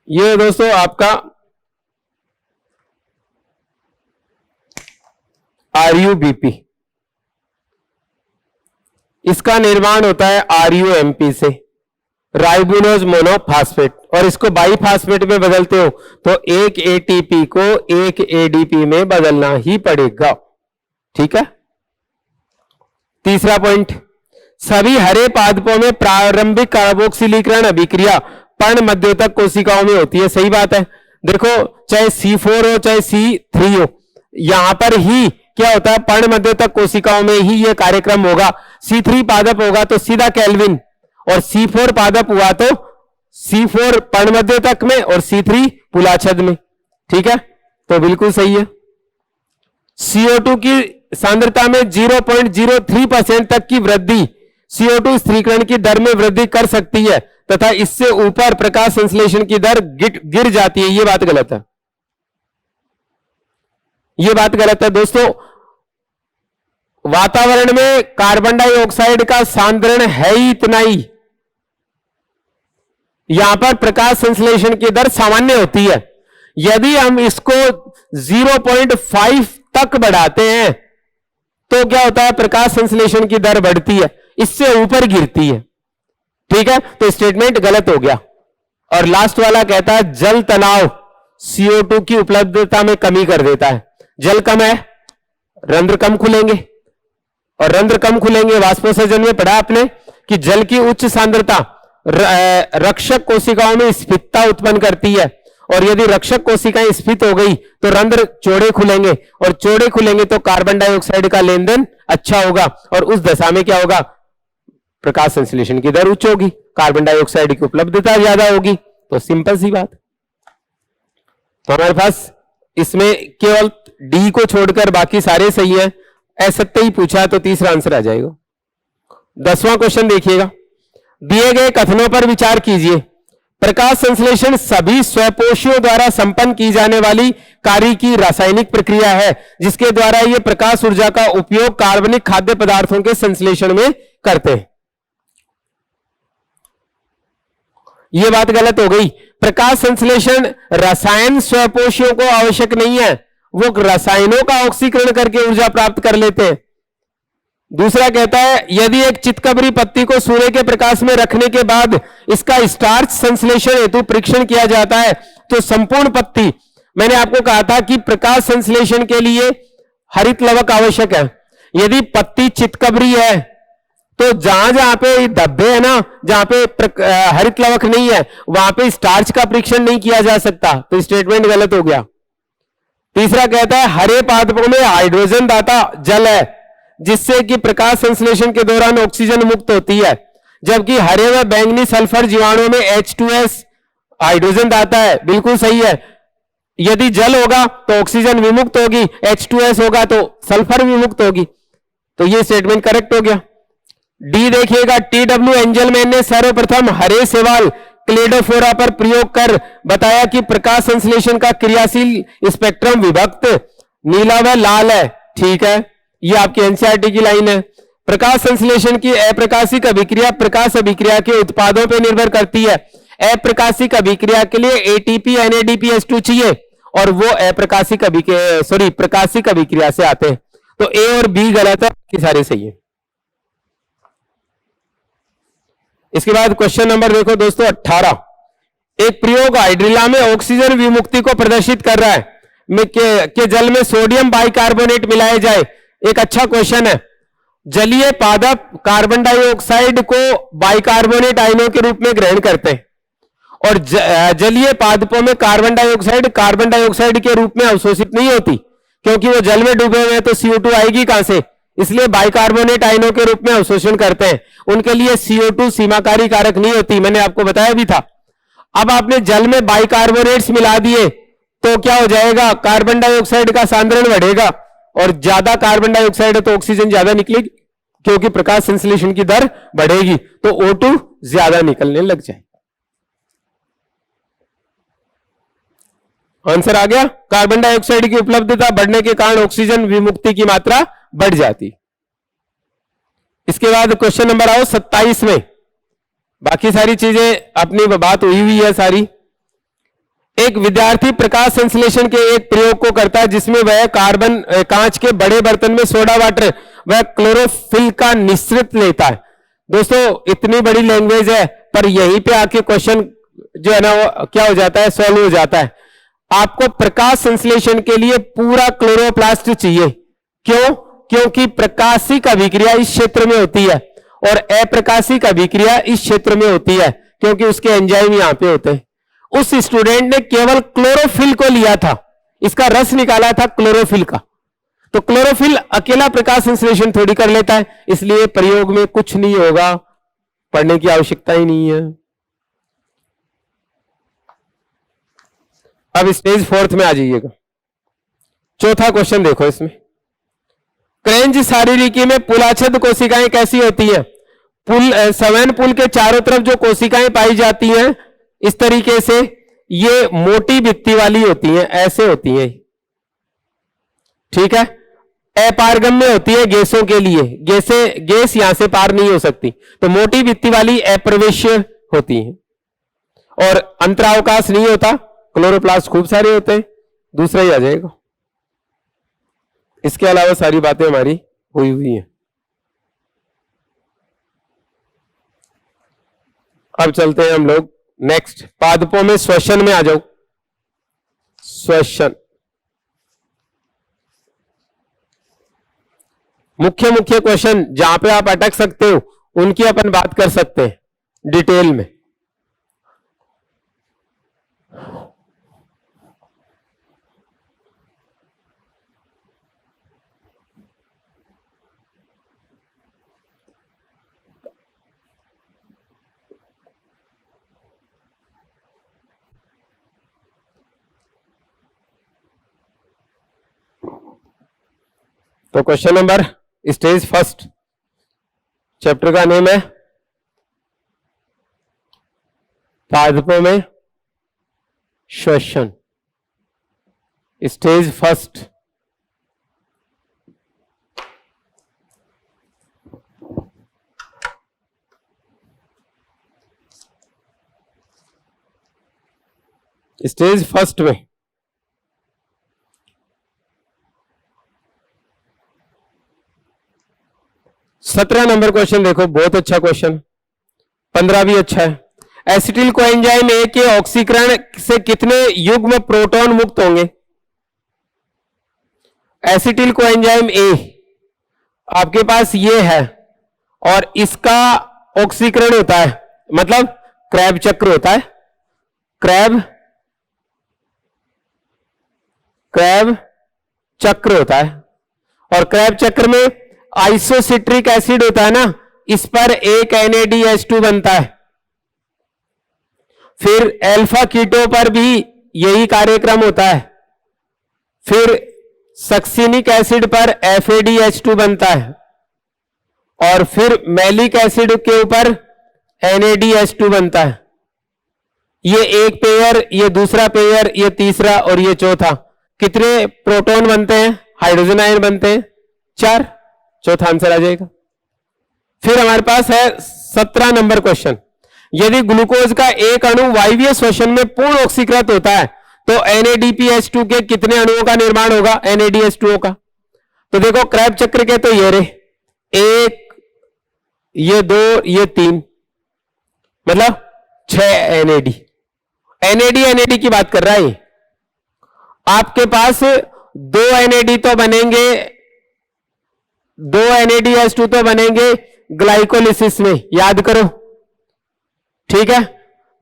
ये दोस्तों आपका RUBP, इसका निर्माण होता है RUMP से, राइबोनोज मोनोफास्फेट, और इसको बाईफास्फेट में बदलते हो तो 1 ATP को 1 ADP में बदलना ही पड़ेगा। ठीक है। तीसरा पॉइंट, सभी हरे पादपों में प्रारंभिक कार्बोक्सिलीकरण अभिक्रिया पर्ण मध्योतक कोशिकाओं में होती है। सही बात है। देखो, चाहे C4 हो चाहे C3 हो, यहां पर ही क्या होता है, पर्ण मध्योतक कोशिकाओं में ही यह कार्यक्रम होगा। C3 पादप होगा तो सीधा केल्विन, और C4 पादप हुआ तो C4 पर्ण मध्योतक में और C3 पुलाछद में। ठीक है, तो बिल्कुल सही है। CO2 की सांद्रता में 0.03% तक की वृद्धि CO2 स्थिरीकरण की दर में वृद्धि कर सकती है तथा इससे ऊपर प्रकाश संश्लेषण की दर गिर जाती है। यह बात गलत है, यह बात गलत है दोस्तों। वातावरण में कार्बन डाइऑक्साइड का सांद्रण है ही इतना ही, यहां पर प्रकाश संश्लेषण की दर सामान्य होती है। यदि हम इसको 0.5 तक बढ़ाते हैं तो क्या होता है, प्रकाश संश्लेषण की दर बढ़ती है, इससे ऊपर गिरती है। ठीक है, तो स्टेटमेंट गलत हो गया। और लास्ट वाला कहता है जल तनाव CO2 की उपलब्धता में कमी कर देता है। जल कम है, रंध्र कम खुलेंगे, और रंध्र कम खुलेंगे। वाष्पोत्सर्जन में पढ़ा आपने कि जल की उच्च सांद्रता रक्षक कोशिकाओं में स्फीतता उत्पन्न करती है, और यदि रक्षक कोशिकाएं स्फीत हो गई तो रंध्र चौड़े खुलेंगे, और चौड़े खुलेंगे तो कार्बन डाइऑक्साइड का लेन देन अच्छा होगा, और उस दशा में क्या होगा, प्रकाश संश्लेषण की दर उच्च होगी, कार्बन डाइऑक्साइड की उपलब्धता ज्यादा होगी। तो सिंपल सी बात। तो हमारे पास इसमें केवल डी को छोड़कर बाकी सारे सही है। असत्य ही पूछा तो तीसरा आंसर आ जाएगा। 10वां क्वेश्चन देखिएगा, दिए गए कथनों पर विचार कीजिए। प्रकाश संश्लेषण सभी स्वपोषियों द्वारा संपन्न की जाने वाली कार्य की रासायनिक प्रक्रिया है जिसके द्वारा यह प्रकाश ऊर्जा का उपयोग कार्बनिक खाद्य पदार्थों के संश्लेषण में करते हैं। यह बात गलत हो गई। प्रकाश संश्लेषण रसायन स्वपोषियों को आवश्यक नहीं है, वो रसायनों का ऑक्सीकरण करके ऊर्जा प्राप्त कर लेते हैं। दूसरा कहता है यदि एक चितकबरी पत्ती को सूर्य के प्रकाश में रखने के बाद इसका स्टार्च संश्लेषण हेतु परीक्षण किया जाता है तो संपूर्ण पत्ती, मैंने आपको कहा था कि प्रकाश संश्लेषण के लिए हरित लवक आवश्यक है। यदि पत्ती चितकबरी है तो जहां जहां पे धब्बे है ना, जहां पे हरित लवक नहीं है, वहां पे स्टार्च का परीक्षण नहीं किया जा सकता, तो स्टेटमेंट गलत हो गया। तीसरा कहता है हरे पादपों में हाइड्रोजन दाता जल है जिससे कि प्रकाश संश्लेषण के दौरान ऑक्सीजन मुक्त होती है, जबकि हरे व बैंगनी सल्फर जीवाणुओं में H2S हाइड्रोजन दाता है। बिल्कुल सही है। यदि जल होगा तो ऑक्सीजन विमुक्त होगी, H2S होगा तो सल्फर विमुक्त होगी। तो ये स्टेटमेंट करेक्ट हो गया। डी देखिएगा, TW एंजलमैन ने सर्वप्रथम हरे सेवाल क्लेडोफोरा पर प्रयोग कर बताया कि प्रकाश संश्लेषण का क्रियाशील स्पेक्ट्रम विभक्त नीला व लाल है। ठीक है, ये आपकी एनसीईआरटी की लाइन है। प्रकाश संश्लेषण की अप्रकाशिक अभिक्रिया प्रकाश अभिक्रिया के उत्पादों पर निर्भर करती है। अप्रकाशिक अभिक्रिया के लिए ATP NADPH2 चाहिए और वो अप्रकाशिक प्रकाशिक अभिक्रिया से आते हैं। तो ए और बी गलत है, कि सारे सही है। इसके बाद क्वेश्चन नंबर देखो दोस्तों 18। एक प्रयोग हाइड्रिला में ऑक्सीजन विमुक्ति को प्रदर्शित कर रहा है कि जल में सोडियम बाइकार्बोनेट मिलाया जाए। एक अच्छा क्वेश्चन है। जलीय पादप कार्बन डाइऑक्साइड को बाइकार्बोनेट आयनों के रूप में ग्रहण करते हैं और जलीय पादपों में कार्बन डाइऑक्साइड के रूप में अवशोषित नहीं होती, क्योंकि वो जल में डूबे हुए हैं, तो CO2 आएगी कहां से, इसलिए बाइकार्बोनेट आयनों के रूप में अवशोषण करते हैं। उनके लिए CO2 सीमाकारी कारक नहीं होती, मैंने आपको बताया भी था। अब आपने जल में बाइकार्बोनेट्स मिला दिए तो क्या हो जाएगा, कार्बन डाइऑक्साइड का सांद्रण बढ़ेगा और ज्यादा कार्बन डाइऑक्साइड है तो ऑक्सीजन ज्यादा निकलेगी, क्योंकि प्रकाश संश्लेषण की दर बढ़ेगी, तो O2 ज्यादा निकलने लग जाए। आंसर आ गया। कार्बन डाइऑक्साइड की उपलब्धता बढ़ने के कारण ऑक्सीजन विमुक्ति की मात्रा बढ़ जाती। इसके बाद क्वेश्चन नंबर आओ 27 में। बाकी सारी चीजें अपनी बात हुई है सारी। एक विद्यार्थी प्रकाश संश्लेषण के एक प्रयोग को करता है जिसमें वह कांच के बड़े बर्तन में सोडा वाटर वह क्लोरोफिल का मिश्रित लेता है। दोस्तों इतनी बड़ी लैंग्वेज है, पर यहीं पे आके क्वेश्चन जो है ना वो क्या हो जाता है, सॉल्व हो जाता है। आपको प्रकाश संश्लेषण के लिए पूरा क्लोरोप्लास्ट चाहिए। क्यों? क्योंकि प्रकाशिक अभिक्रिया इस क्षेत्र में होती है और अप्रकाशिक अभिक्रिया इस क्षेत्र में होती है, क्योंकि उसके एंजाइम यहां पे होते हैं। उस स्टूडेंट ने केवल क्लोरोफिल को लिया था, इसका रस निकाला था क्लोरोफिल का, तो क्लोरोफिल अकेला प्रकाश संश्लेषण थोड़ी कर लेता है, इसलिए प्रयोग में कुछ नहीं होगा, पढ़ने की आवश्यकता ही नहीं है। अब स्टेज 4 में आ जाइएगा। चौथा क्वेश्चन देखो इसमें। क्रेंज शारीरिकी में पुलाछद कोशिकाएं कैसी होती है? सवैन पुल के चारों तरफ जो कोशिकाएं पाई जाती हैं इस तरीके से, ये मोटी भित्ति वाली होती हैं, ऐसे होती हैं। ठीक है, अपारगम्य होती है गैसों के लिए, गैस यहां से पार नहीं हो सकती, तो मोटी भित्ति वाली अप्रवेश्य होती है और अंतरावकाश नहीं होता। क्लोरोप्लास्ट खूब सारे होते हैं, दूसरा ही आ जाएगा। इसके अलावा सारी बातें हमारी हुई हैं। अब चलते हैं हम लोग नेक्स्ट पादपों में श्वसन में आ जाओ। श्वसन मुख्य क्वेश्चन जहां पे आप अटक सकते हो उनकी अपन बात कर सकते हैं डिटेल में। तो क्वेश्चन नंबर स्टेज 1 चैप्टर का नेम है पादपों में श्वसन। स्टेज 1 स्टेज 1 में सत्रह नंबर क्वेश्चन देखो, बहुत अच्छा क्वेश्चन। 15 भी अच्छा है। एसिटिल कोएंजाइम ए के ऑक्सीकरण से कितने युग्म प्रोटॉन मुक्त होंगे? एसिटिल कोएंजाइम ए आपके पास ये है और इसका ऑक्सीकरण होता है, मतलब क्रैब चक्र होता है। क्रैब चक्र होता है और क्रैब चक्र में आइसोसिट्रिक एसिड होता है ना, इस पर एक NADH2 बनता है। फिर अल्फा कीटो पर भी यही कार्यक्रम होता है। फिर सक्सिनिक एसिड पर FADH2 बनता है। और फिर मैलिक एसिड के ऊपर NaDH2 बनता है। ये एक पेयर, ये दूसरा पेयर, ये तीसरा और ये चौथा। कितने प्रोटॉन बनते हैं, हाइड्रोजन आयन बनते हैं? 4। चौथा आंसर आ जाएगा। फिर हमारे पास है 17 नंबर क्वेश्चन। यदि ग्लूकोज का एक अणु वायवीय श्वसन में पूर्ण ऑक्सीकृत होता है तो NADPH2 के कितने अणुओं का निर्माण होगा? NADH2O का। तो देखो क्रैब चक्र के तो ये रहे, 1, ये 2, ये 3, मतलब 6 NAD की बात कर रहा है। आपके पास 2 NAD तो बनेंगे, 2 NADH2 तो बनेंगे ग्लाइकोलिसिस में, याद करो, ठीक है।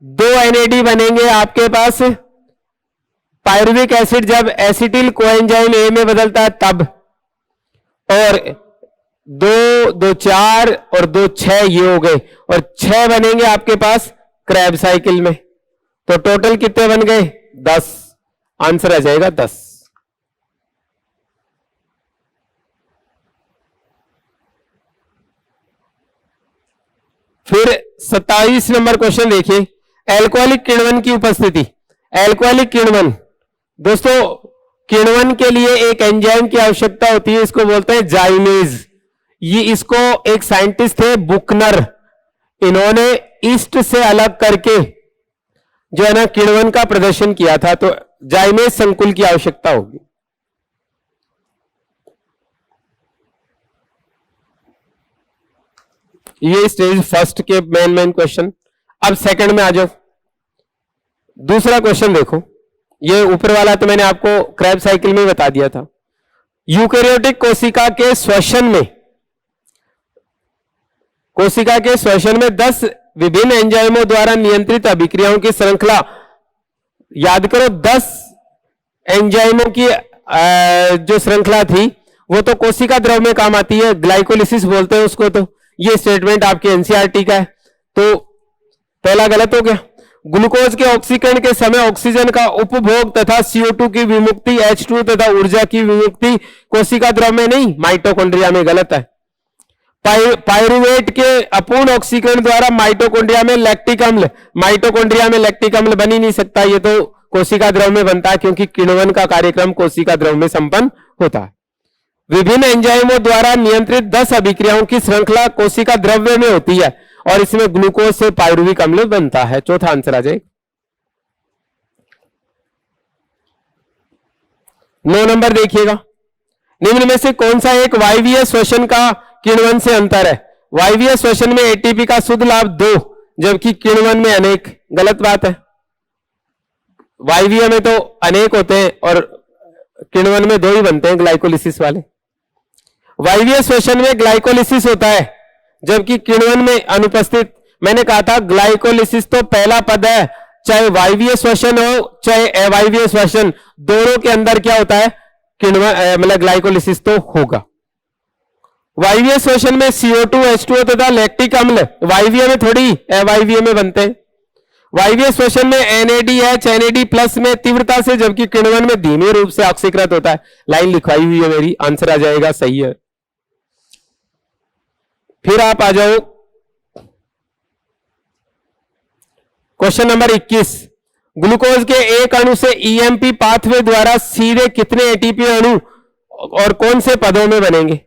2 NAD बनेंगे आपके पास पायरुविक एसिड जब एसिटिल कोएंजाइम ए में बदलता है तब, और 2 4 और 2 6 ये हो गए, और 6 बनेंगे आपके पास क्रैब साइकिल में। तो टोटल कितने बन गए? 10। आंसर आ जाएगा 10। फिर 27 नंबर क्वेश्चन देखिए, एल्कोहलिक किण्वन की उपस्थिति। एल्कोहलिक किण्वन, दोस्तों किण्वन के लिए एक एंजाइम की आवश्यकता होती है, इसको बोलते हैं जाइमेज। ये इसको एक साइंटिस्ट थे बुकनर, इन्होंने ईस्ट से अलग करके जो है ना किण्वन का प्रदर्शन किया था। तो जाइमेज संकुल की आवश्यकता होगी। ये स्टेज फर्स्ट के मेन क्वेश्चन। अब सेकंड में आ जाओ। दूसरा क्वेश्चन देखो, ये ऊपर वाला तो मैंने आपको क्रैब साइकिल में बता दिया था। यूकेरियोटिक कोशिका के श्वसन में, कोशिका के श्वसन में 10 विभिन्न एंजाइमों द्वारा नियंत्रित अभिक्रियाओं की श्रृंखला, याद करो 10 एंजाइमों की जो श्रृंखला थी वो तो कोशिका द्रव में काम आती है, ग्लाइकोलिसिस बोलते हैं उसको। तो ये स्टेटमेंट आपके एनसीईआरटी का है, तो पहला गलत हो गया। ग्लूकोज के ऑक्सीकरण के समय ऑक्सीजन का उपभोग तथा CO2 की विमुक्ति, H2 तथा ऊर्जा की विमुक्ति कोशिका द्रव में नहीं, माइटोकॉन्ड्रिया में, गलत है। पायरुवेट के अपूर्ण ऑक्सीकरण द्वारा माइटोकॉन्ड्रिया में लैक्टिक अम्ल, माइटोकॉन्ड्रिया में लैक्टिक अम्ल बन ही नहीं सकता, ये तो कोशिका द्रव में बनता है, क्योंकि किण्वन का कार्यक्रम कोशिका द्रव में संपन्न होता है। विभिन्न एंजाइमों द्वारा नियंत्रित 10 अभिक्रियाओं की श्रृंखला कोशिका द्रव्य में होती है और इसमें ग्लूकोज से पायरुविक अम्ल बनता है। चौथा आंसर आ जाएगा। 9 नंबर देखिएगा, निम्न में से कौन सा एक वायवीय श्वसन का किण्वन से अंतर है? वायवीय श्वसन में एटीपी का शुद्ध लाभ 2, जबकि किण्वन में अनेक। गलत बात है, वायवीय में तो अनेक होते हैं और किण्वन में 2 ही बनते हैं, ग्लाइकोलिसिस वाले। वायवीय श्वसन में ग्लाइकोलिसिस होता है जबकि किण्वन में अनुपस्थित। मैंने कहा था ग्लाइकोलिसिस तो पहला पद है, चाहे वायवीय श्वसन हो चाहे अवायवीय श्वसन, दोनों के अंदर क्या होता है? किण्वन, मतलब ग्लाइकोलिसिस तो होगा। वायवीय श्वसन में CO2, H2O तथा लैक्टिक अम्ल वायवीय में थोड़ी, अवायवीय में बनते हैं। वायवीय श्वसन में NADH, NAD+ में तीव्रता से, जबकि किण्वन में धीमे रूप से ऑक्सीकृत होता है। लाइन लिखवाई हुई है मेरी, आंसर आ जाएगा, सही है। फिर आप आ जाओ क्वेश्चन नंबर 21। ग्लूकोज के एक अणु से EMP पाथवे द्वारा सीधे कितने ATP अणु और कौन से पदों में बनेंगे?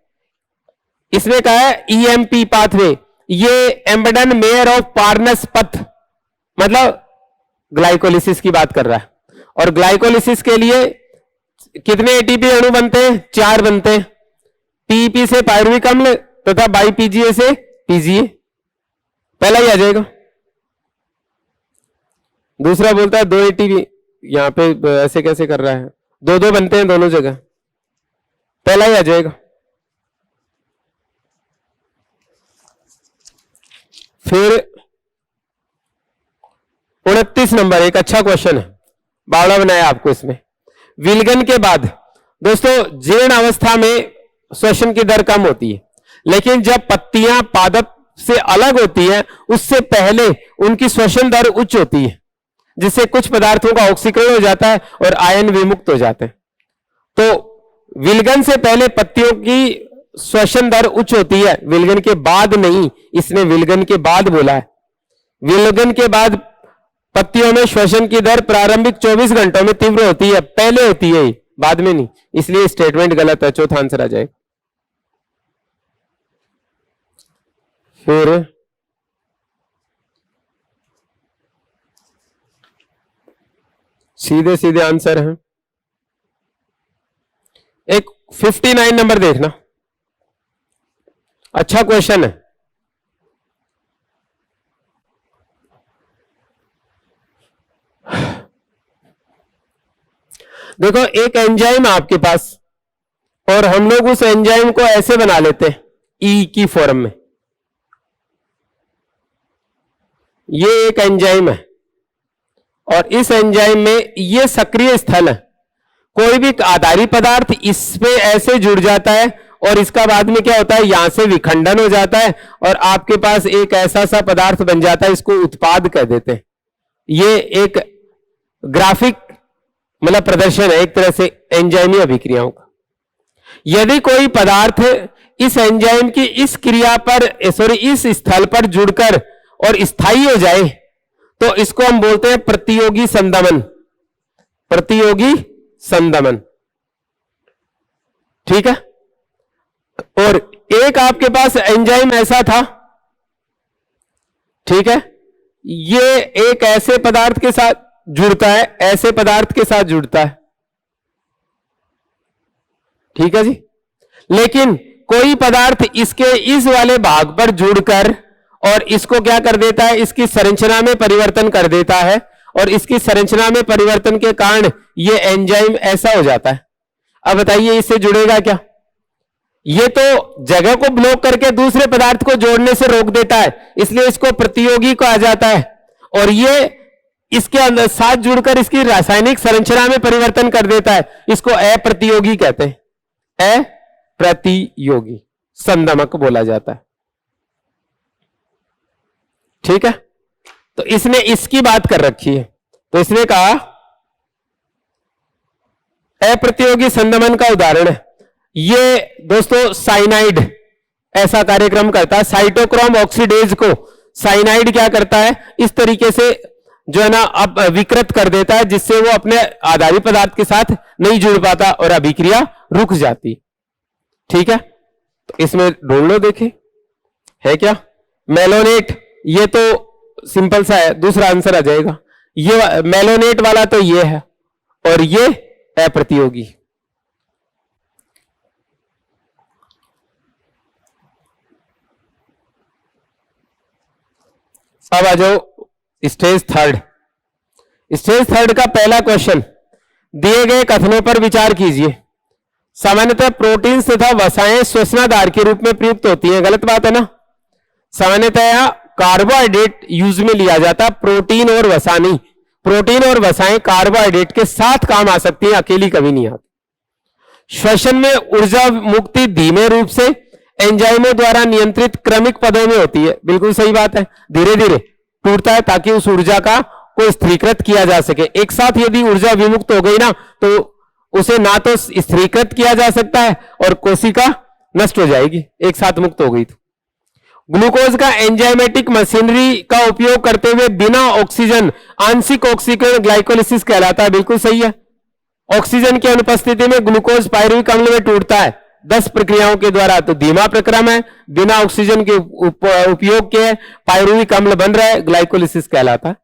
इसमें कहा है EMP पाथवे, ये एम्बेडन मेयर ऑफ पार्नस पथ, मतलब ग्लाइकोलिसिस की बात कर रहा है। और ग्लाइकोलिसिस के लिए कितने ATP अणु बनते हैं? 4 बनते हैं। PEP से पायरुविक अम्ल तथा BiPGA से PGA, पहला ही आ जाएगा। दूसरा बोलता है 2 ATP, यहां पे ऐसे कैसे कर रहा है? 2 बनते हैं दोनों जगह, पहला ही आ जाएगा। फिर 29 नंबर, एक अच्छा क्वेश्चन है, बावड़ा बनाया आपको इसमें। विलगन के बाद दोस्तों जीर्ण अवस्था में श्वसन की दर कम होती है, लेकिन जब पत्तियां पादप से अलग होती हैं उससे पहले उनकी श्वसन दर उच्च होती है, जिससे कुछ पदार्थों का ऑक्सीकरण हो जाता है और आयन विमुक्त हो जाते हैं। तो विलगन से पहले पत्तियों की श्वसन दर उच्च होती है, विलगन के बाद नहीं, इसने विलगन के बाद बोला है। विलगन के बाद पत्तियों में श्वसन की दर प्रारंभिक 24 घंटों में तीव्र होती है, पहले होती है, बाद में नहीं, इसलिए स्टेटमेंट गलत है। चौथा आंसर आ जाए। फिर सीधे सीधे आंसर है। एक 59 नंबर देखना, अच्छा क्वेश्चन है। देखो एक एंजाइम आपके पास, और हम लोग उस एंजाइम को ऐसे बना लेते हैं ई की फॉर्म में। ये एक एंजाइम है और इस एंजाइम में ये सक्रिय स्थल है। कोई भी आधारी पदार्थ इस पे ऐसे जुड़ जाता है और इसका बाद में क्या होता है, यहां से विखंडन हो जाता है और आपके पास एक ऐसा सा पदार्थ बन जाता है, इसको उत्पाद कह देते हैं। ये एक ग्राफिक मतलब प्रदर्शन है एक तरह से एंजाइमी अभिक्रियाओं का। यदि कोई पदार्थ इस एंजाइम की इस क्रिया पर इस स्थल पर जुड़कर और स्थायी हो जाए तो इसको हम बोलते हैं प्रतियोगी संदमन। प्रतियोगी संदमन, ठीक है। और एक आपके पास एंजाइम ऐसा था, ठीक है, ये एक ऐसे पदार्थ के साथ जुड़ता है, ऐसे पदार्थ के साथ जुड़ता है, ठीक है जी। लेकिन कोई पदार्थ इसके इस वाले भाग पर जुड़कर और इसको क्या कर देता है, इसकी संरचना में परिवर्तन कर देता है और इसकी संरचना में परिवर्तन के कारण ये एंजाइम ऐसा हो जाता है। अब बताइए इससे जुड़ेगा क्या? ये तो जगह को ब्लॉक करके दूसरे पदार्थ को जोड़ने से रोक देता है, इसलिए इसको प्रतियोगी कहा जाता है। और ये इसके अंदर साथ जुड़कर इसकी रासायनिक संरचना में परिवर्तन कर देता है, इसको अप्रतियोगी कहते हैं। अप्रतियोगी संदमक बोला जाता है, ठीक है। तो इसने इसकी बात कर रखी है, तो इसने कहा अप्रतियोगी संदमन का उदाहरण है ये दोस्तों साइनाइड ऐसा कार्यक्रम करता है। साइटोक्रोम ऑक्सीडेज को साइनाइड क्या करता है, इस तरीके से जो है ना अब विकृत कर देता है जिससे वो अपने आधारी पदार्थ के साथ नहीं जुड़ पाता और अभिक्रिया रुक जाती, ठीक है। तो इसमें ढूंढ लो, देखें है क्या। मेलोनेट, ये तो सिंपल सा है, दूसरा आंसर आ जाएगा। ये मेलोनेट वाला तो ये है और ये अप्रतियोगी। अब आ जाओ स्टेज थर्ड। स्टेज थर्ड का पहला क्वेश्चन, दिए गए कथनों पर विचार कीजिए। सामान्यतः प्रोटीन तथा वसाएं श्वसनाधार के रूप में प्रयुक्त होती हैं, गलत बात है ना। सामान्यतः कार्बोहाइड्रेट यूज में लिया जाता, प्रोटीन और वसा नहीं। प्रोटीन और वसाएं कार्बोहाइड्रेट के साथ काम आ सकती हैं, अकेली कभी नहीं आती। श्वसन में ऊर्जा मुक्ति धीमे रूप से एंजाइमों द्वारा नियंत्रित क्रमिक पदों में होती है, बिल्कुल सही बात है। धीरे धीरे टूटता है ताकि उस ऊर्जा का को स्थिरीकृत किया जा सके। एक साथ यदि ऊर्जा विमुक्त हो गई ना तो उसे ना तो स्थिरीकृत किया जा सकता है और कोशिका नष्ट हो जाएगी, एक साथ मुक्त हो गई तो। ग्लूकोज का एंजाइमेटिक मशीनरी का उपयोग करते हुए बिना ऑक्सीजन आंशिक ऑक्सीकरण ग्लाइकोलिसिस कहलाता है, बिल्कुल सही है। ऑक्सीजन की अनुपस्थिति में ग्लूकोज पायरुविक अम्ल में टूटता है 10 प्रक्रियाओं के द्वारा, तो धीमा प्रक्रम है, बिना ऑक्सीजन के उपयोग के पायरुविक अम्ल बन रहा है, ग्लाइकोलिसिस कहलाता है।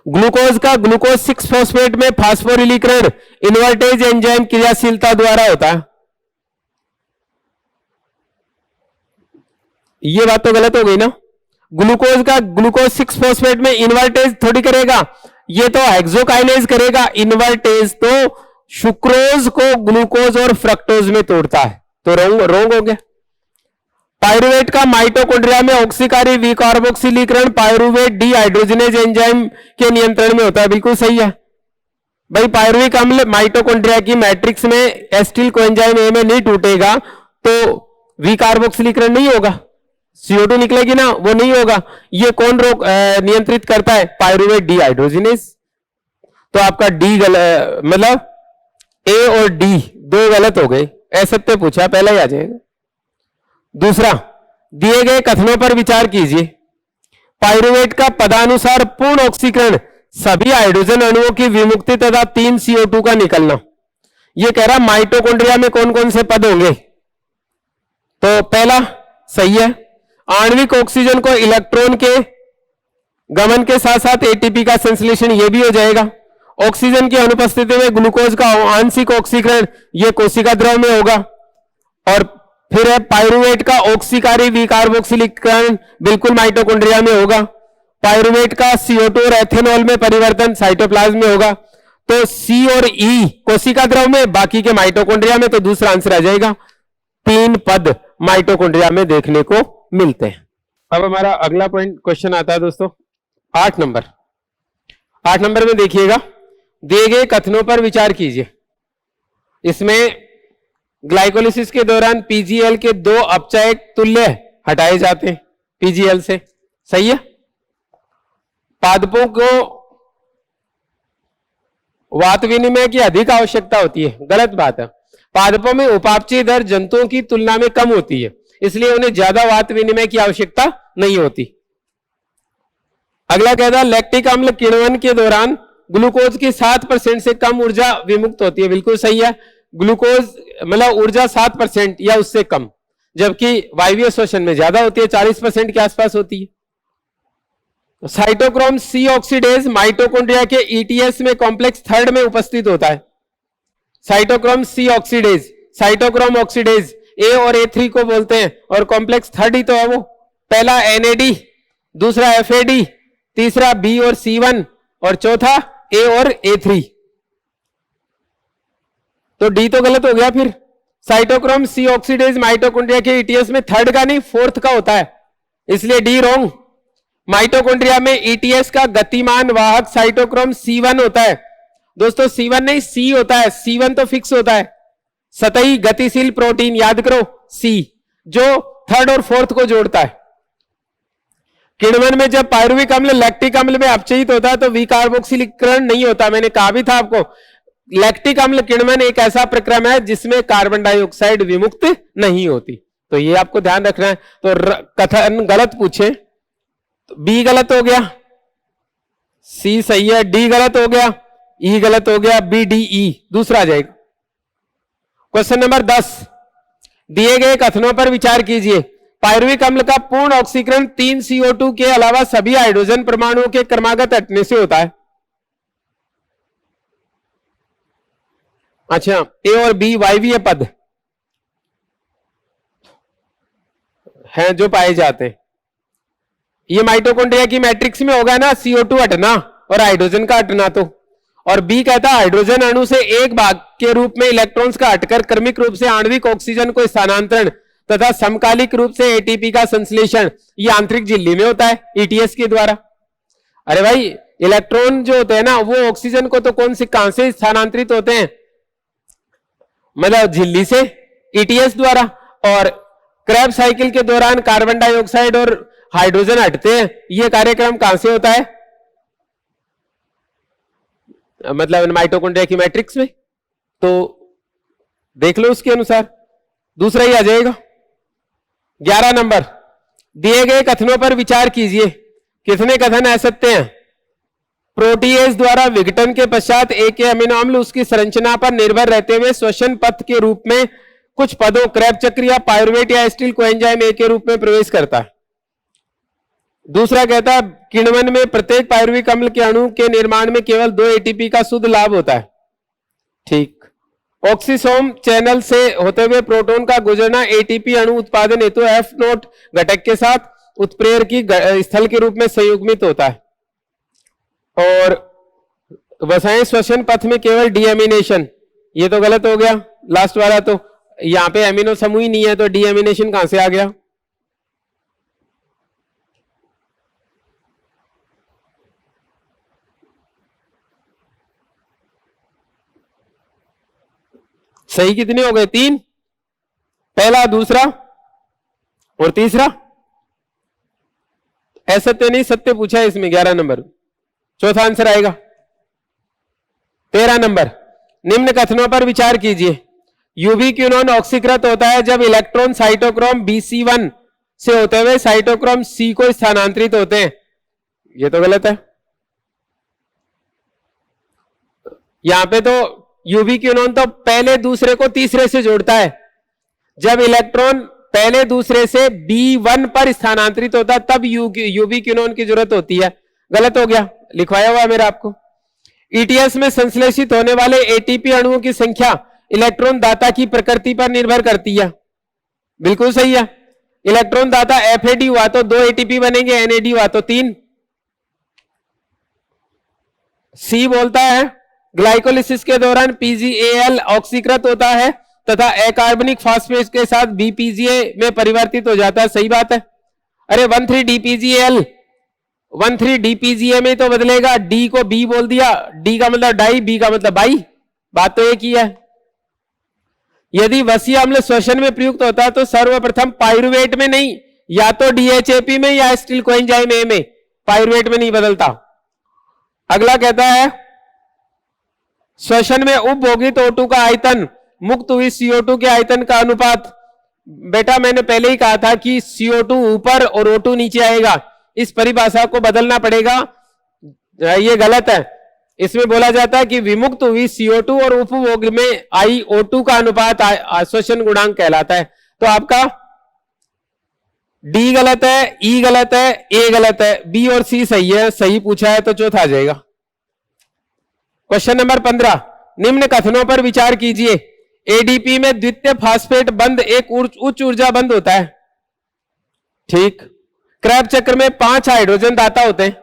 ग्लूकोज का ग्लूकोज 6 फॉस्फेट में फास्फोरिलीकरण इन्वर्टेज एंजाइम क्रियाशीलता द्वारा होता है। ये बात तो गलत हो गई ना। ग्लूकोज का ग्लूकोज 6 फॉस्फेट में इन्वर्टेज थोड़ी करेगा, ये तो हेक्सोकाइनेज करेगा। इन्वर्टेज तो सुक्रोज को ग्लूकोज और फ्रक्टोज में तोड़ता है, तो रोंग हो गया। पायरुवेट का माइटोकॉन्ड्रिया में ऑक्सीकारी विकार्बोक्सिलीकरण पायरुवेट डीहाइड्रोजनेज एंजाइम के नियंत्रण में होता है, बिल्कुल सही है भाई। पायरुविक अम्ल माइटोकॉन्ड्रिया की मैट्रिक्स में एस्टिल कोएंजाइम ए में नहीं टूटेगा तो विकार्बोक्सिलीकरण नहीं होगा, CO2 निकलेगी ना, वो नहीं होगा। ये कौन रोग नियंत्रित करता है, पायरुवेट डीहाइड्रोजनेज। तो आपका डी मतलब ए और डी दो गलत हो गए, असत्य पूछा, पहला ही आ जाएगा। दूसरा, दिए गए कथनों पर विचार कीजिए। पाइरुवेट का पदानुसार पूर्ण ऑक्सीकरण, सभी हाइड्रोजन अणुओं की विमुक्ति तथा 3 CO2 का निकलना। यह कह रहा माइटोकॉन्ड्रिया में कौन कौन से पद होंगे? तो पहला सही है, आणविक ऑक्सीजन को इलेक्ट्रॉन के गमन के साथ साथ एटीपी का संश्लेषण, यह भी हो जाएगा। ऑक्सीजन की अनुपस्थिति में ग्लूकोज का आंशिक ऑक्सीकरण, यह कोशिका द्रव में होगा। और फिर है पाइरुवेट का ऑक्सीकारी विकार्बोक्सिलीकरण, बिल्कुल माइटोकॉन्ड्रिया में होगा। पाइरुवेट का CO2 और एथेनॉल में परिवर्तन साइटोप्लाज्म में होगा। तो सी और ई कोशिका द्रव में, बाकी के माइटोकॉन्ड्रिया में। तो दूसरा आंसर आ जाएगा। 3 पद माइटोकॉन्ड्रिया में देखने को मिलते हैं। अब हमारा अगला पॉइंट क्वेश्चन आता है दोस्तों 8 नंबर। 8 नंबर में देखिएगा, दिए गए कथनों पर विचार कीजिए। इसमें ग्लाइकोलिसिस के दौरान पीजीएल के 2 अपचायक तुल्य हटाए जाते हैं पीजीएल से, सही है। पादपों को वात विनिमय की अधिक आवश्यकता होती है, गलत बात है। पादपों में उपापचय दर जंतुओं की तुलना में कम होती है, इसलिए उन्हें ज्यादा वात विनिमय की आवश्यकता नहीं होती। अगला कहता है लैक्टिक अम्ल किण्वन के दौरान ग्लूकोज की 7% से कम ऊर्जा विमुक्त होती है, बिल्कुल सही है। ग्लूकोज मतलब ऊर्जा 7% या उससे कम, जबकि वायवीय श्वसन में ज्यादा होती है, 40% के आसपास होती है। साइटोक्रोम सी ऑक्सीडेज माइटोकॉन्ड्रिया के ईटीएस में कॉम्प्लेक्स थर्ड में उपस्थित होता है। Cytochrome C oxidase, cytochrome oxidase A और A3 को बोलते हैं, और कॉम्प्लेक्स थर्ड ही तो है वो। पहला NAD, दूसरा FAD, तीसरा B और C1 और चौथा A और A3। तो डी तो गलत हो गया। फिर साइटोक्रोम सी ऑक्सीडेज माइटोकॉन्ड्रिया के ईटीएस में थर्ड का नहीं फोर्थ का होता है, इसलिए डी रॉन्ग। माइटोकॉन्ड्रिया में ईटीएस का गतिमान वाहक साइटोक्रोम C1 होता है दोस्तों, C1 नहीं C होता है। C1 तो फिक्स होता है, सतही गतिशील प्रोटीन, याद करो C, जो थर्ड और फोर्थ को जोड़ता है। किण्वन में जब पायरुविक अम्ल लैक्टिक अम्ल में अपचयित होता है तो विकार्बोक्सिलीकरण नहीं होता। मैंने कहा भी था आपको, लैक्टिक अम्ल किण्वन एक ऐसा प्रक्रम है जिसमें कार्बन डाइऑक्साइड विमुक्त नहीं होती, तो ये आपको ध्यान रखना है। तो कथन गलत पूछे तो बी गलत हो गया, सी सही है, डी गलत हो गया, ई गलत हो गया, बी डी ई दूसरा आ जाएगा। क्वेश्चन नंबर 10, दिए गए कथनों पर विचार कीजिए। पायरुविक अम्ल का पूर्ण ऑक्सीकरण 3 CO2 के अलावा सभी हाइड्रोजन परमाणुओं के क्रमागत हटने से होता है। अच्छा, ए और बी वायवीय पद हैं जो पाए जाते हैं। ये माइटोकॉन्ड्रिया की मैट्रिक्स में होगा ना, CO2 हटना और हाइड्रोजन का हटना। तो और बी कहता है हाइड्रोजन अणु से एक भाग के रूप में इलेक्ट्रॉन्स का हटकर क्रमिक रूप से आणविक ऑक्सीजन को स्थानांतरण तथा समकालिक रूप से एटीपी का संश्लेषण, ये आंतरिक झिल्ली में होता है ईटीएस के द्वारा। अरे भाई, इलेक्ट्रॉन जो होते हैं ना वो ऑक्सीजन को तो कहां से स्थानांतरित होते हैं, मतलब झिल्ली से, ईटीएस द्वारा। और क्रैब साइकिल के दौरान कार्बन डाइऑक्साइड और हाइड्रोजन हटते हैं, यह कार्यक्रम कहां से होता है, मतलब माइटोकॉन्ड्रिया की मैट्रिक्स में। तो देख लो उसके अनुसार, दूसरा ही आ जाएगा। 11 नंबर, दिए गए कथनों पर विचार कीजिए। कितने कथन असत्य हैं? प्रोटीएज द्वारा विघटन के पश्चात एक अमीनो अम्ल उसकी संरचना पर निर्भर रहते हुए श्वसन पथ के रूप में कुछ पदों क्रैब चक्र या पायरुवेट या एसिटिल कोएंजाइम ए के रूप में प्रवेश करता है। दूसरा कहता है किण्वन में प्रत्येक पायरुविक अम्ल के अणु के निर्माण में केवल 2 एटीपी का शुद्ध लाभ होता है। ठीक। ऑक्सीसोम चैनल से होते हुए प्रोटॉन का गुजरना एटीपी अणु उत्पादन हेतु F0 घटक के साथ उत्प्रेरक की स्थल के रूप में संयुग्मित होता है। और वसाएं श्वसन पथ में केवल डीएमिनेशन, ये तो गलत हो गया लास्ट वाला। तो यहां पे एमिनो समूह ही नहीं है, तो डीएमिनेशन कहां से आ गया? सही कितने हो गए? 3, पहला, दूसरा और तीसरा। असत्य नहीं सत्य पूछा है इसमें 11 नंबर, चौथा आंसर आएगा। 13 नंबर, निम्न कथनों पर विचार कीजिए। यूवी क्यूनोन ऑक्सीकृत होता है जब इलेक्ट्रॉन साइटोक्रोम BC1 से होते हुए साइटोक्रोम C को स्थानांतरित होते हैं। ये तो गलत है। यहां पे तो यूवी क्यूनोन तो पहले दूसरे को तीसरे से जोड़ता है। जब इलेक्ट्रॉन पहले दूसरे से B1 पर स्थानांतरित होता है तब यूवी क्यूनोन की जरूरत होती है। गलत हो गया, लिखवाया हुआ मेरा आपको। ETS में संश्लेषित होने वाले ATP अणुओं की संख्या इलेक्ट्रॉन दाता की प्रकृति पर निर्भर करती है। बिल्कुल सही है। इलेक्ट्रॉन दाता FAD हुआ तो 2 ATP बनेंगे, NAD हुआ तो 3। C बोलता है ग्लाइकोलिसिस के दौरान PgAl ऑक्सीकृत होता है तथा अकार्बनिक फास्फेट के साथ BPGA में परिवर्तित हो जाता है। सही बात है। अरे 13-DPGAl 13-DPGA में तो बदलेगा, D को B बोल दिया, D का मतलब डाई, B का मतलब बाई, बात तो एक ही है। यदि वसीय अम्ल श्वसन में प्रयुक्त होता है तो सर्वप्रथम पाइरुवेट में नहीं, या तो DHAP में या एसिटिल कोएंजाइम A में, पाइरुवेट में नहीं बदलता। अगला कहता है श्वसन में उपभोगित O2 का आयतन मुक्त हुई CO2 के आयतन का अनुपात। बेटा मैंने पहले ही कहा था कि CO2 ऊपर और O2 नीचे आएगा, इस परिभाषा को बदलना पड़ेगा, ये गलत है। इसमें बोला जाता है कि विमुक्त हुई CO2 और उपभोग में आई O2 का अनुपात श्वसन गुणांक कहलाता है। तो आपका D गलत है, E गलत है, A गलत है, B और C सही है। सही पूछा है तो चौथा आ जाएगा। क्वेश्चन नंबर 15, निम्न कथनों पर विचार कीजिए। ADP में द्वितीय फास्फेट बंध एक उच्च ऊर्जा बंध होता है। ठीक। क्रैब चक्र में 5 हाइड्रोजन दाता होते हैं।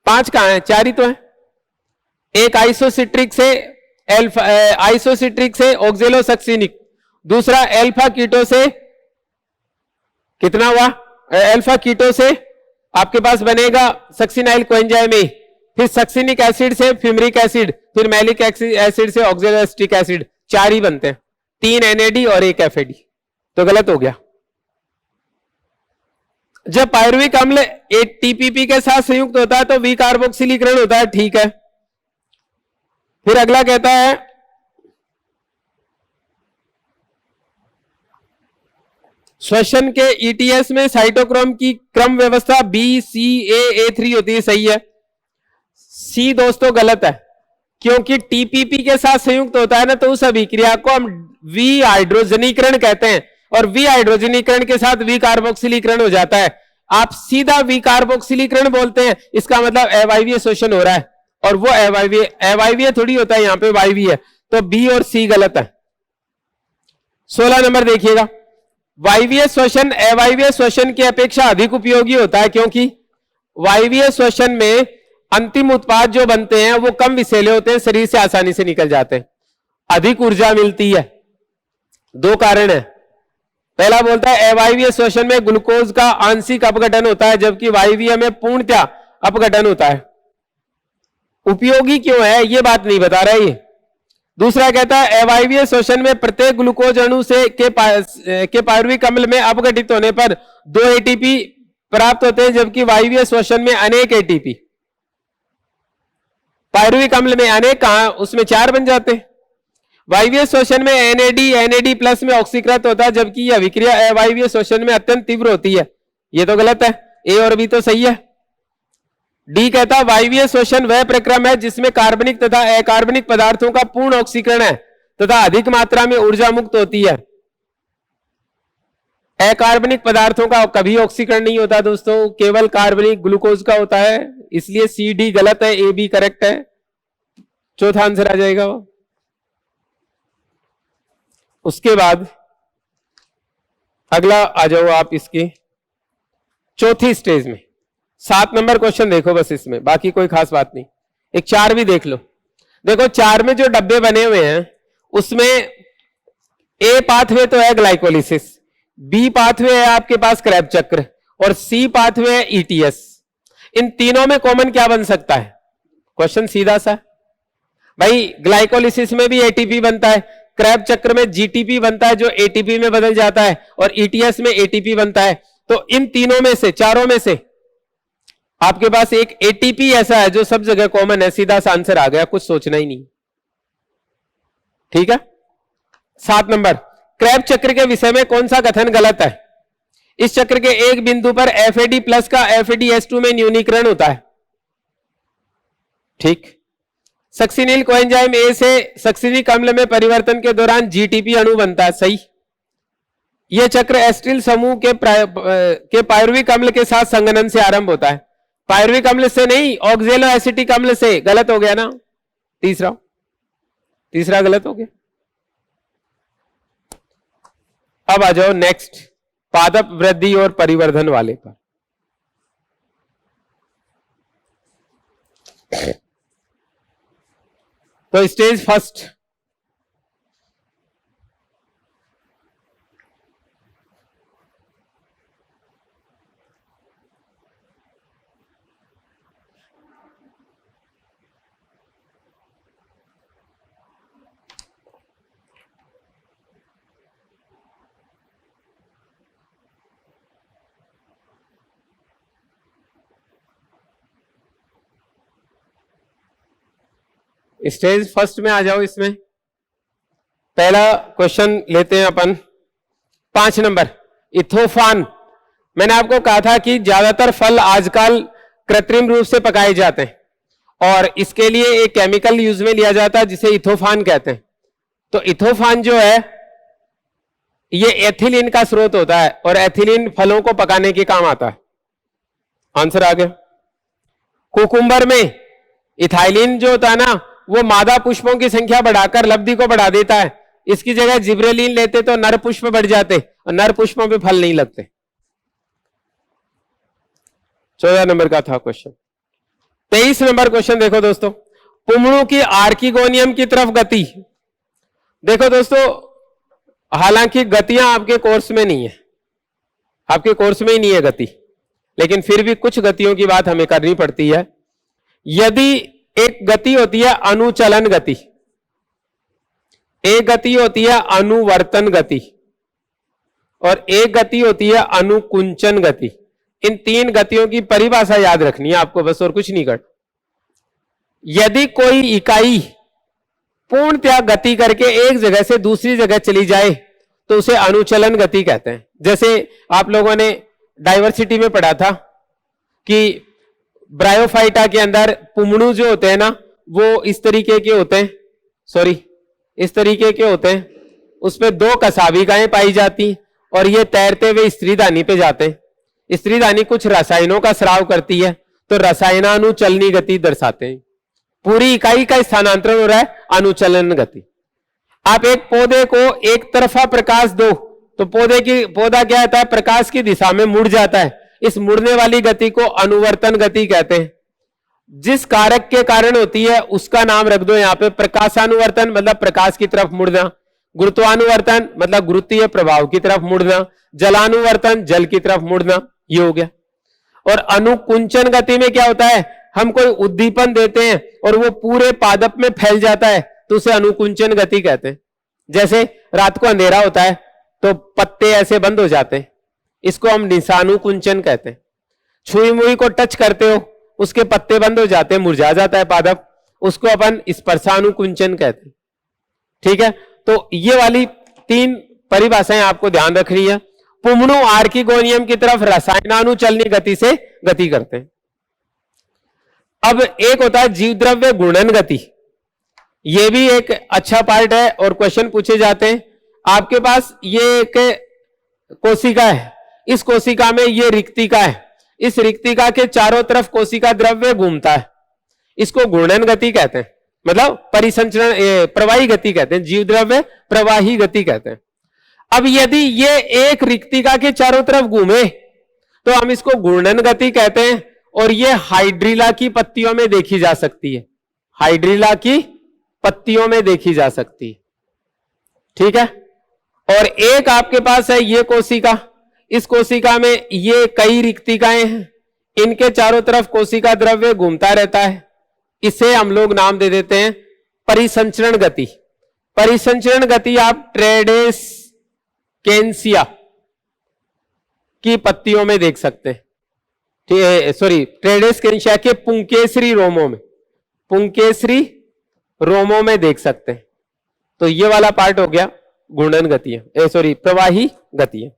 5 कहां है? 4 ही तो है। एक आइसोसिट्रिक से ऑक्जेलोसक्सिनिक, दूसरा एल्फा कीटो से कितना हुआ? एल्फा कीटो से आपके पास बनेगा सक्सिनाइल कोएंजाइम ए, फिर सक्सिनिक एसिड से फिमरिक एसिड, फिर मैलिक एसिड से ऑक्जेलोएसिटिक एसिड। 4 ही बनते हैं, 3 NAD और 1 FAD। तो गलत हो गया। जब पायरुविक अम्ल TPP के साथ संयुक्त होता है तो विकार्बोक्सिलीकरण होता है। ठीक है। फिर अगला कहता है श्वसन के ETS में साइटोक्रोम की क्रम व्यवस्था BCAA3 होती है। सही है। C दोस्तों गलत है, क्योंकि TPP के साथ संयुक्त होता है ना तो उस अभिक्रिया को हम विहाइड्रोजनीकरण कहते हैं, और विहाइड्रोजनीकरण के साथ विकार्बोक्सिलीकरण हो जाता है। आप सीधा विकार्बोक्सिलीकरण बोलते हैं, इसका मतलब अवायवीय शोषण हो रहा है, और वो अवायवीय थोड़ी होता है, यहां पे वायवीय। तो B और C गलत है। 16 नंबर देखिएगा। वायवीय श्वसन अवायवीय श्वसन की अपेक्षा अधिक उपयोगी होता है, क्योंकि वायवीय श्वसन में अंतिम उत्पाद जो बनते हैं वो कम विषैले होते हैं, शरीर से आसानी से निकल जाते हैं, अधिक ऊर्जा मिलती है। 2 कारण है। पहला बोलता है अवायवीय श्वसन में ग्लूकोज का आंशिक अपघटन होता है, जबकि वायवीय में पूर्णतया अपघटन होता है। उपयोगी क्यों है ये बात नहीं बता रहा है ये। दूसरा कहता है अवायवीय श्वसन में प्रत्येक ग्लूकोज अणु से के पायरुविक अम्ल में अपघटित होने पर 2 ATP प्राप्त होते हैं, जबकि वायवीय श्वसन में अनेक ATP। पायरुविक अम्ल में अनेक कहां, उसमें 4 बन जाते हैं। वायवीय श्वसन में NAD प्लस में ऑक्सीकृत होता है, जबकि यह अभिक्रिया अवायवीय श्वसन में अत्यंत तीव्र होती है। यह तो गलत है। A और B तो सही है। D कहता है वायवीय श्वसन वह प्रक्रम है जिसमें कार्बनिक तथा अकार्बनिक पदार्थों का पूर्ण ऑक्सीकरण है तथा अधिक मात्रा में ऊर्जा मुक्त होती है। अकार्बनिक पदार्थों का कभी ऑक्सीकरण नहीं होता दोस्तों, केवल कार्बनिक ग्लूकोज का होता है। इसलिए C D गलत है, A B करेक्ट है। चौथा आंसर आ जाएगा वो। उसके बाद अगला आ जाओ आप इसके चौथी स्टेज में। 7 नंबर क्वेश्चन देखो बस, इसमें बाकी कोई खास बात नहीं। एक 4 भी देख लो। देखो 4 में जो डब्बे बने हुए हैं उसमें A पाथवे तो है ग्लाइकोलिसिस, B पाथवे है आपके पास क्रैब चक्र, और C पाथवे है ETS। इन तीनों में कॉमन क्या बन सकता है? क्वेश्चन सीधा सा भाई। ग्लाइकोलिसिस में भी ATP बनता है, क्रैब चक्र में GTP बनता है जो ATP में बदल जाता है, और ETS में ATP बनता है। तो इन तीनों में से, चारों में से आपके पास एक ATP ऐसा है जो सब जगह कॉमन है। सीधा सा आंसर आ गया, कुछ सोचना ही नहीं। ठीक है। 7 नंबर, क्रेब्स चक्र के विषय में कौन सा कथन गलत है? इस चक्र के एक बिंदु पर FAD प्लस का FADH2 में न्यूनीकरण होता है। ठीक। सक्सिनिल कोएंजाइम ए से सक्सिनिक अम्ल में परिवर्तन के दौरान GTP अणु बनता है। सही। यह चक्र एस्टिल समूह के पायरुविक अम्ल के साथ संघनन से आरंभ होता है। पायरुविक अम्ल से नहीं, ऑक्जेलो एसिटिक अम्ल से। गलत हो गया ना, तीसरा गलत हो गया। अब आ जाओ नेक्स्ट, पादप वृद्धि और परिवर्धन वाले पर। तो स्टेज फर्स्ट, स्टेज फर्स्ट में आ जाओ। इसमें पहला क्वेश्चन लेते हैं अपन, 5 नंबर, इथोफान। मैंने आपको कहा था कि ज्यादातर फल आजकल कृत्रिम रूप से पकाए जाते हैं और इसके लिए एक केमिकल यूज में लिया जाता है जिसे इथोफान कहते हैं। तो इथोफान जो है ये एथिलीन का स्रोत होता है और एथिलीन फलों को पकाने के काम आता है। आंसर आ गया। कुकुम्बर में इथाइलिन जो होता है ना, वो मादा पुष्पों की संख्या बढ़ाकर लब्धि को बढ़ा देता है। इसकी जगह जिब्रेलिन लेते तो नर पुष्प बढ़ जाते और नर पुष्पों पे फल नहीं लगते। 14 नंबर का था क्वेश्चन। 23 नंबर क्वेश्चन देखो दोस्तों, पुमड़ू की आर्किगोनियम की तरफ गति। देखो दोस्तों, हालांकि गतियां आपके कोर्स में नहीं है, आपके कोर्स में ही नहीं है गति, लेकिन फिर भी कुछ गतियों की बात हमें करनी पड़ती है। यदि एक गति होती है अनुचलन गति, एक गति होती है अनुवर्तन गति और एक गति होती है अनुकुंचन गति। इन 3 गतियों की परिभाषा याद रखनी है आपको बस, और कुछ नहीं कर। यदि कोई इकाई पूर्णतया गति करके एक जगह से दूसरी जगह चली जाए तो उसे अनुचलन गति कहते हैं। जैसे आप लोगों ने डाइवर्सिटी में पढ़ा था कि ब्रायोफाइटा के अंदर पुमड़ू जो होते हैं ना, वो इस तरीके के होते हैं, इस तरीके के होते हैं, उसमें 2 कसाबिकाएं पाई जाती और ये तैरते हुए स्त्रीदानी पे जाते हैं। स्त्रीदानी कुछ रसायनों का स्राव करती है तो रसायनानुचलनी गति दर्शाते हैं। पूरी इकाई का स्थानांतरण हो रहा है अनुचलन गति। आप एक पौधे को एक तरफा प्रकाश दो तो पौधा क्या होता है, प्रकाश की दिशा में मुड़ जाता है। इस मुड़ने वाली गति को अनुवर्तन गति कहते हैं। जिस कारक के कारण होती है उसका नाम रख दो यहाँ पे। प्रकाशानुवर्तन मतलब प्रकाश की तरफ मुड़ना, गुरुत्वानुवर्तन मतलब गुरुत्वीय प्रभाव की तरफ मुड़ना, जलानुवर्तन जल की तरफ मुड़ना, ये हो गया। और अनुकुंचन गति में क्या होता है, हम कोई उद्दीपन देते हैं और वो पूरे पादप में फैल जाता है तो उसे अनुकुंचन गति कहते हैं। जैसे रात को अंधेरा होता है तो पत्ते ऐसे बंद हो जाते हैं, इसको हम निशानुकुंचन कहते हैं। छुई मुई को टच करते हो, उसके पत्ते बंद हो जाते हैं, मुरझा जाता है पादप, उसको अपन स्पर्शानुकुंचन कहते हैं। ठीक है, तो ये वाली 3 परिभाषाएं आपको ध्यान रखनी है। पुमड़ू आर्किगोनियम की तरफ रसायनानुचलनी गति से गति करते हैं। अब एक होता है जीवद्रव्य गुणन गति, ये भी एक अच्छा पार्ट है और क्वेश्चन पूछे जाते हैं। आपके पास ये एक कोशिका है, इस कोशिका में ये रिक्तिका है, इस रिक्तिका के चारों तरफ कोशिका द्रव्य घूमता है, इसको घूर्णन गति कहते हैं, मतलब परिसंचरण प्रवाही गति कहते हैं, जीव द्रव्य प्रवाही गति कहते हैं। अब यदि ये एक रिक्तिका के चारों तरफ घूमे तो हम इसको घूर्णन गति कहते हैं और ये हाइड्रिला की पत्तियों में देखी जा सकती है, हाइड्रिला की पत्तियों में देखी जा सकती है। ठीक है, और एक आपके पास है ये कोशिका, इस कोशिका में ये कई रिक्तिकाएं हैं, इनके चारों तरफ कोशिका द्रव्य घूमता रहता है, इसे हम लोग नाम दे देते हैं परिसंचरण गति। परिसंचरण गति आप ट्रेडेस्केंसिया की पत्तियों में देख सकते हैं, ट्रेडेस्केंसिया के पुंकेसरी रोमों में, पुंकेसरी रोमों में देख सकते हैं। तो ये वाला पार्ट हो गया। घूर्णन गति है, सॉरी प्रवाही गति है।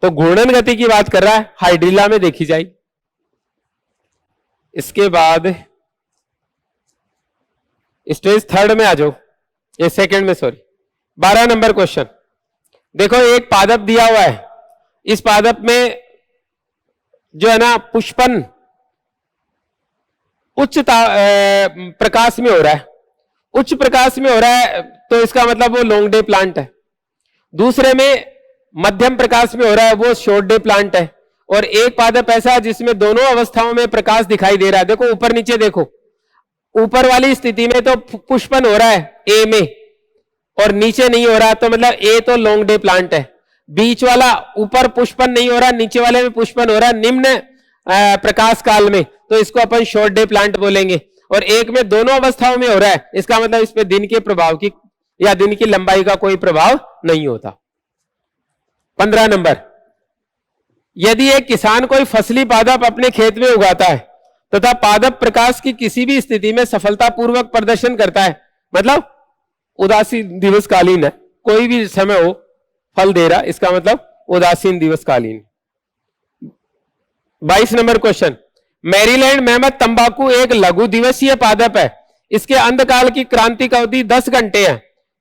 तो घूर्णन गति की बात कर रहा है, हाइड्रिला में देखी जाएगी। इसके बाद स्टेज थर्ड में आ जाओ, ये सेकंड में, सॉरी 12 नंबर क्वेश्चन। देखो एक पादप दिया हुआ है, इस पादप में जो है ना पुष्पन उच्च प्रकाश में हो रहा है, उच्च प्रकाश में हो रहा है, तो इसका मतलब वो लॉन्ग डे प्लांट है। दूसरे में मध्यम प्रकाश में हो रहा है, वो शॉर्ट डे प्लांट है। और एक पादप ऐसा है जिसमें दोनों अवस्थाओं में प्रकाश दिखाई दे रहा है। देखो ऊपर नीचे देखो, ऊपर वाली स्थिति में तो पुष्पन हो रहा है ए में और नीचे नहीं हो रहा, तो मतलब ए तो लॉन्ग डे प्लांट है। बीच वाला ऊपर पुष्पन नहीं हो रहा, नीचे वाले में पुष्पन हो रहा है निम्न प्रकाश काल में, तो इसको अपन शॉर्ट डे प्लांट बोलेंगे। और एक में दोनों अवस्थाओं में हो रहा है, इसका मतलब इस पे दिन के प्रभाव की या दिन की लंबाई का कोई प्रभाव नहीं होता। 15 नंबर, यदि एक किसान कोई फसली पादप अपने खेत में उगाता है तथा पादप प्रकाश की किसी भी स्थिति में सफलतापूर्वक प्रदर्शन करता है, मतलब उदासीन दिवसकालीन है, कोई भी समय हो फल दे रहा, इसका मतलब उदासीन दिवसकालीन। 22 नंबर क्वेश्चन, मैरीलैंड मेहमत तंबाकू एक लघु दिवसीय पादप है, इसके अंधकाल की क्रांतिक अवधि 10 घंटे है,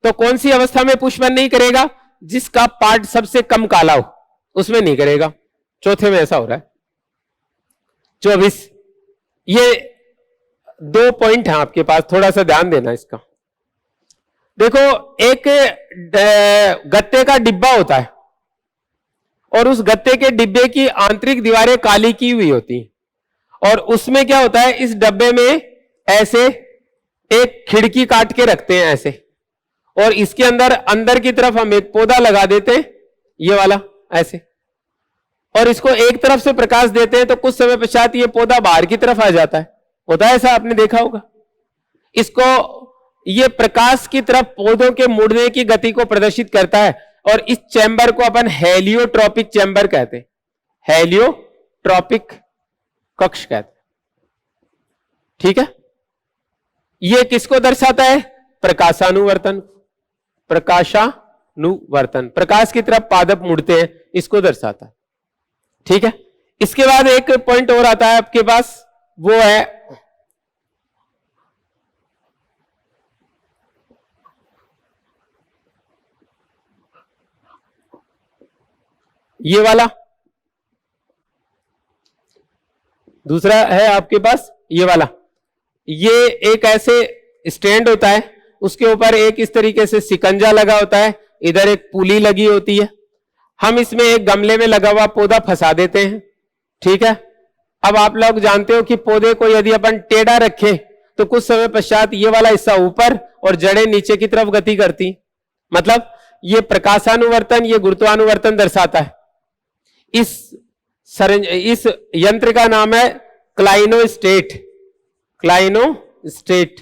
तो कौन सी अवस्था में पुष्पन नहीं करेगा? जिसका पार्ट सबसे कम काला हो उसमें नहीं करेगा। चौथे में ऐसा हो रहा है। 24, ये 2 पॉइंट है आपके पास, थोड़ा सा ध्यान देना इसका। देखो एक गत्ते का डिब्बा होता है और उस गत्ते के डिब्बे की आंतरिक दीवारें काली की हुई होती हैं और उसमें क्या होता है, इस डब्बे में ऐसे एक खिड़की काट के रखते हैं ऐसे, और इसके अंदर की तरफ हम एक पौधा लगा देते हैं, ये वाला ऐसे, और इसको एक तरफ से प्रकाश देते हैं तो कुछ समय पश्चात ये पौधा बाहर की तरफ आ जाता है। होता है ऐसा, आपने देखा होगा। इसको ये प्रकाश की तरफ पौधों के मुड़ने की गति को प्रदर्शित करता है और इस चैम्बर को अपन हेलियोट्रॉपिक चैम्बर कहते हैं, हेलियोट्रॉपिक कक्ष कहते हैं। ठीक है, ये किसको दर्शाता है? प्रकाशानुवर्तन, प्रकाशानुवर्तन, प्रकाश की तरफ पादप मुड़ते हैं, इसको दर्शाता है। ठीक है, इसके बाद एक पॉइंट और आता है आपके पास, वो है ये वाला, दूसरा है आपके पास ये वाला। ये एक ऐसे स्टैंड होता है, उसके ऊपर एक इस तरीके से सिकंजा लगा होता है, इधर एक पुली लगी होती है। हम इसमें एक गमले में लगा हुआ पौधा फंसा देते हैं। ठीक है, अब आप लोग जानते हो कि पौधे को यदि अपन टेढ़ा रखें तो कुछ समय पश्चात ये वाला हिस्सा ऊपर और जड़ें नीचे की तरफ गति करती, मतलब ये प्रकाशानुवर्तन, ये गुरुत्वानुवर्तन दर्शाता है। इस यंत्र का नाम है क्लाइनोस्टेट, क्लाइनोस्टेट।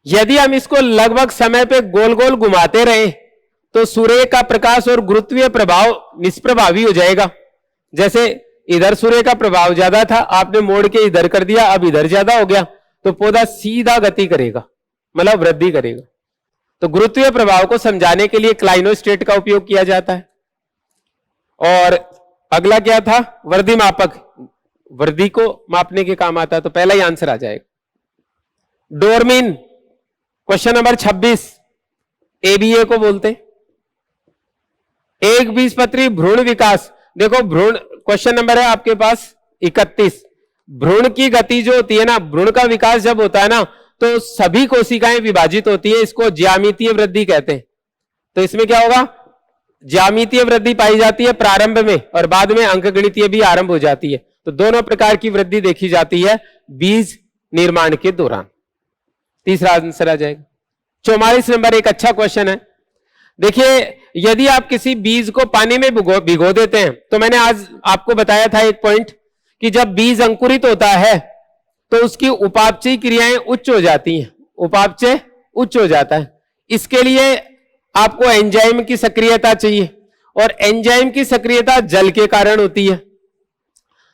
यदि हम इसको लगभग समय पे गोल गोल घुमाते रहे तो सूर्य का प्रकाश और गुरुत्वीय प्रभाव निष्प्रभावी हो जाएगा। जैसे इधर सूर्य का प्रभाव ज्यादा था, आपने मोड़ के इधर कर दिया, अब इधर ज्यादा हो गया, तो पौधा सीधा गति करेगा, मतलब वृद्धि करेगा। तो गुरुत्वीय प्रभाव को समझाने के लिए क्लाइनोस्टेट का उपयोग किया जाता है। और अगला क्या था? वृद्धि मापक, वृद्धि को मापने के काम आता है, तो पहला ही आंसर आ जाएगा डोरमीन। क्वेश्चन नंबर 26 एबीए को बोलते, एक बीजपत्री भ्रूण विकास। देखो भ्रूण, क्वेश्चन नंबर है आपके पास 31। भ्रूण की गति जो होती है ना, भ्रूण का विकास जब होता है ना, तो सभी कोशिकाएं विभाजित होती है, इसको ज्यामितीय वृद्धि कहते हैं। तो इसमें क्या होगा? ज्यामितीय वृद्धि पाई जाती है प्रारंभ में और बाद में अंकगणितीय भी आरंभ हो जाती है। तो दोनों प्रकार की वृद्धि देखी जाती है बीज निर्माण के दौरान। तीसरा आंसर आ जाएगा। 44 नंबर एक अच्छा क्वेश्चन है। देखिए, यदि आप किसी बीज को पानी में भिगो देते हैं, तो मैंने आज आपको बताया था एक पॉइंट कि जब बीज अंकुरित होता है तो उसकी उपापचयी क्रियाएं उच्च हो जाती हैं, उपापचय उच्च हो जाता है। इसके लिए आपको एंजाइम की सक्रियता चाहिए और एंजाइम की सक्रियता जल के कारण होती है।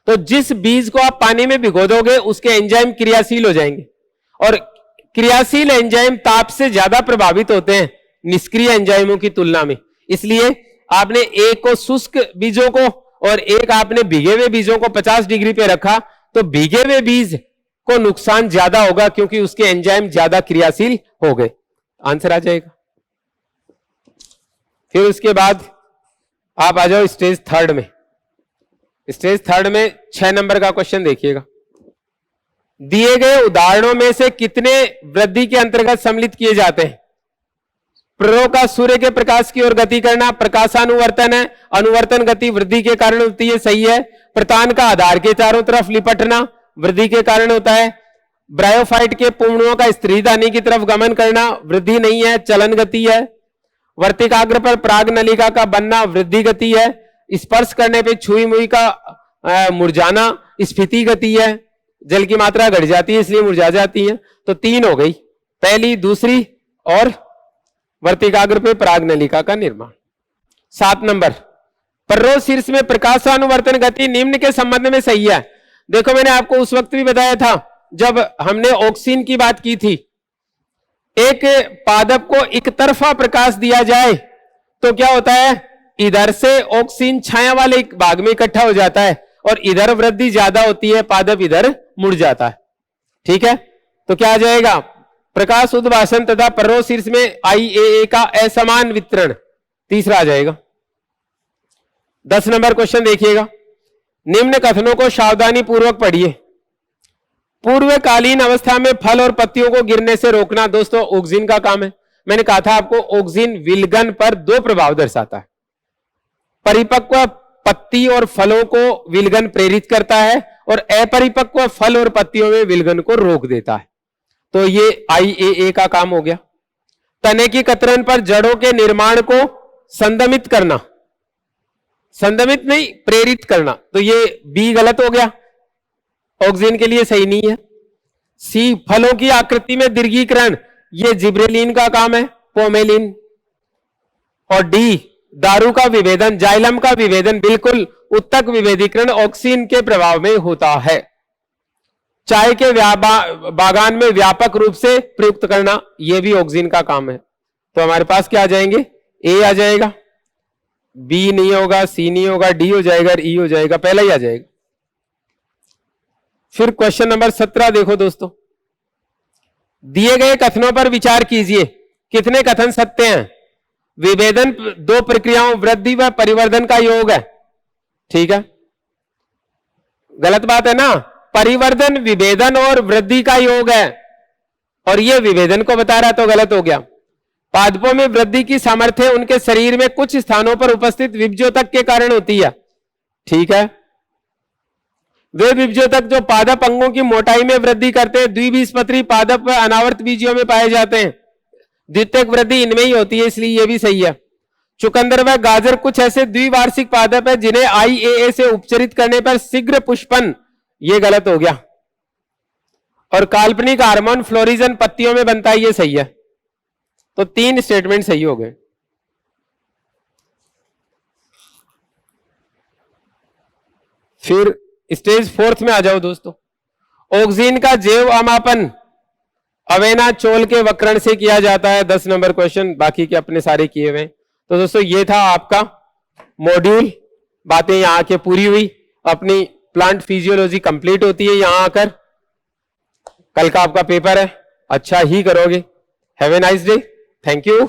तो जिस बीज को आप पानी में भिगो दोगे उसके एंजाइम क्रियाशील हो जाएंगे और क्रियाशील एंजाइम ताप से ज्यादा प्रभावित होते हैं निष्क्रिय एंजाइमों की तुलना में। इसलिए आपने एक को शुष्क बीजों को और एक आपने भीगे हुए बीजों को 50 डिग्री पे रखा, तो भीगे हुए बीज को नुकसान ज्यादा होगा क्योंकि उसके एंजाइम ज्यादा क्रियाशील हो गए। आंसर आ जाएगा। फिर उसके बाद आप आ जाओ स्टेज थर्ड में। स्टेज थर्ड में 6 नंबर का क्वेश्चन देखिएगा। दिए गए उदाहरणों में से कितने वृद्धि के अंतर्गत सम्मिलित किए जाते हैं? प्ररोह का सूर्य के प्रकाश की ओर गति करना प्रकाशानुवर्तन है। अनुवर्तन गति वृद्धि के कारण होती है, सही है। प्रतान का आधार के चारों तरफ लिपटना वृद्धि के कारण होता है। ब्रायोफाइट के पूर्णों का स्त्रीधानी की तरफ गमन करना वृद्धि नहीं है, चलन गति है। वर्तिकाग्र पर प्राग नलिका का बनना वृद्धि गति है। स्पर्श करने पे छुई मुई का मुरझाना स्फीति गति है। जल की मात्रा घट जाती है इसलिए मुरझा जाती है। तो 3 हो गई, पहली, दूसरी और वर्तिकाग्र पे प्राग नलिका का निर्माण। 7 नंबर, प्ररोह शीर्ष में प्रकाशानुवर्तन गति निम्न के संबंध में सही है। देखो मैंने आपको उस वक्त भी बताया था जब हमने ऑक्सीन की बात की थी, एक पादप को एक तरफा प्रकाश दिया जाए तो क्या होता है, इधर से ऑक्सीन छाया वाले भाग में इकट्ठा हो जाता है और इधर वृद्धि ज्यादा होती है, पादप इधर मुड़ जाता है। ठीक है, तो क्या आ जाएगा, प्रकाश उद्भाषण तथा प्ररोह शीर्ष में IAA का असमान वितरण, तीसरा आ जाएगा। 10 नंबर क्वेश्चन देखिएगा। निम्न कथनों को सावधानी पूर्वक पढ़िए। पूर्वकालीन अवस्था में फल और पत्तियों को गिरने से रोकना दोस्तों ऑक्सीन का काम है। मैंने कहा था आपको ऑक्सीन विलगन पर 2 प्रभाव दर्शाता है। परिपक्व पत्ती और फलों को विलगन प्रेरित करता है और अपरिपक्व फल और पत्तियों में विलगन को रोक देता है। तो ये IAA का काम हो गया। तने की कतरन पर जड़ों के निर्माण को संदमित करना, संदमित नहीं प्रेरित करना, तो ये B गलत हो गया, ऑक्सीन के लिए सही नहीं है। C फलों की आकृति में दीर्घीकरण, ये जिब्रेलिन का काम है, पोमेलिन। और D दारू का विभेदन, जाइलम का विभेदन, बिल्कुल उत्तक विभेदीकरण ऑक्सीन के प्रभाव में होता है। चाय के बागान में व्यापक रूप से प्रयुक्त करना, यह भी ऑक्सीन का काम है। तो हमारे पास क्या आ जाएंगे, A आ जाएगा, B नहीं होगा, C नहीं होगा, D हो जाएगा और E हो जाएगा, पहला ही आ जाएगा। फिर क्वेश्चन नंबर 17 देखो दोस्तों। दिए गए कथनों पर विचार कीजिए, कितने कथन सत्य हैं? विभेदन 2 प्रक्रियाओं वृद्धि व परिवर्धन का योग है। ठीक है, गलत बात है ना, परिवर्धन विभेदन और वृद्धि का योग है और यह विभेदन को बता रहा तो गलत हो गया। पादपों में वृद्धि की सामर्थ्य उनके शरीर में कुछ स्थानों पर उपस्थित विभज्योतक के कारण होती है। ठीक है, वे विभज्योतक जो पादप अंगों की मोटाई में वृद्धि करते हैं द्विबीजपत्री पादप व अनावर्त बीजियों में पाए जाते हैं। द्वितीयक वृद्धि इनमें ही होती है, इसलिए यह भी सही है। चुकंदर व गाजर कुछ ऐसे द्विवार्षिक पादप है जिन्हें IAA से उपचरित करने पर शीघ्र पुष्पन, ये गलत हो गया। और काल्पनिक हार्मोन फ्लोरिजन पत्तियों में बनता है, ये सही है। तो 3 स्टेटमेंट सही हो गए। फिर स्टेज 4 में आ जाओ दोस्तों। ऑक्सीन का जैव अमापन अवेना चोल के वक्रण से किया जाता है। 10 नंबर क्वेश्चन, बाकी के अपने सारे किए हुए। तो दोस्तों ये था आपका मॉड्यूल, बातें यहां आके पूरी हुई। अपनी प्लांट फिजियोलॉजी कंप्लीट होती है यहां आकर। कल का आपका पेपर है, अच्छा ही करोगे। Have a nice day, thank you.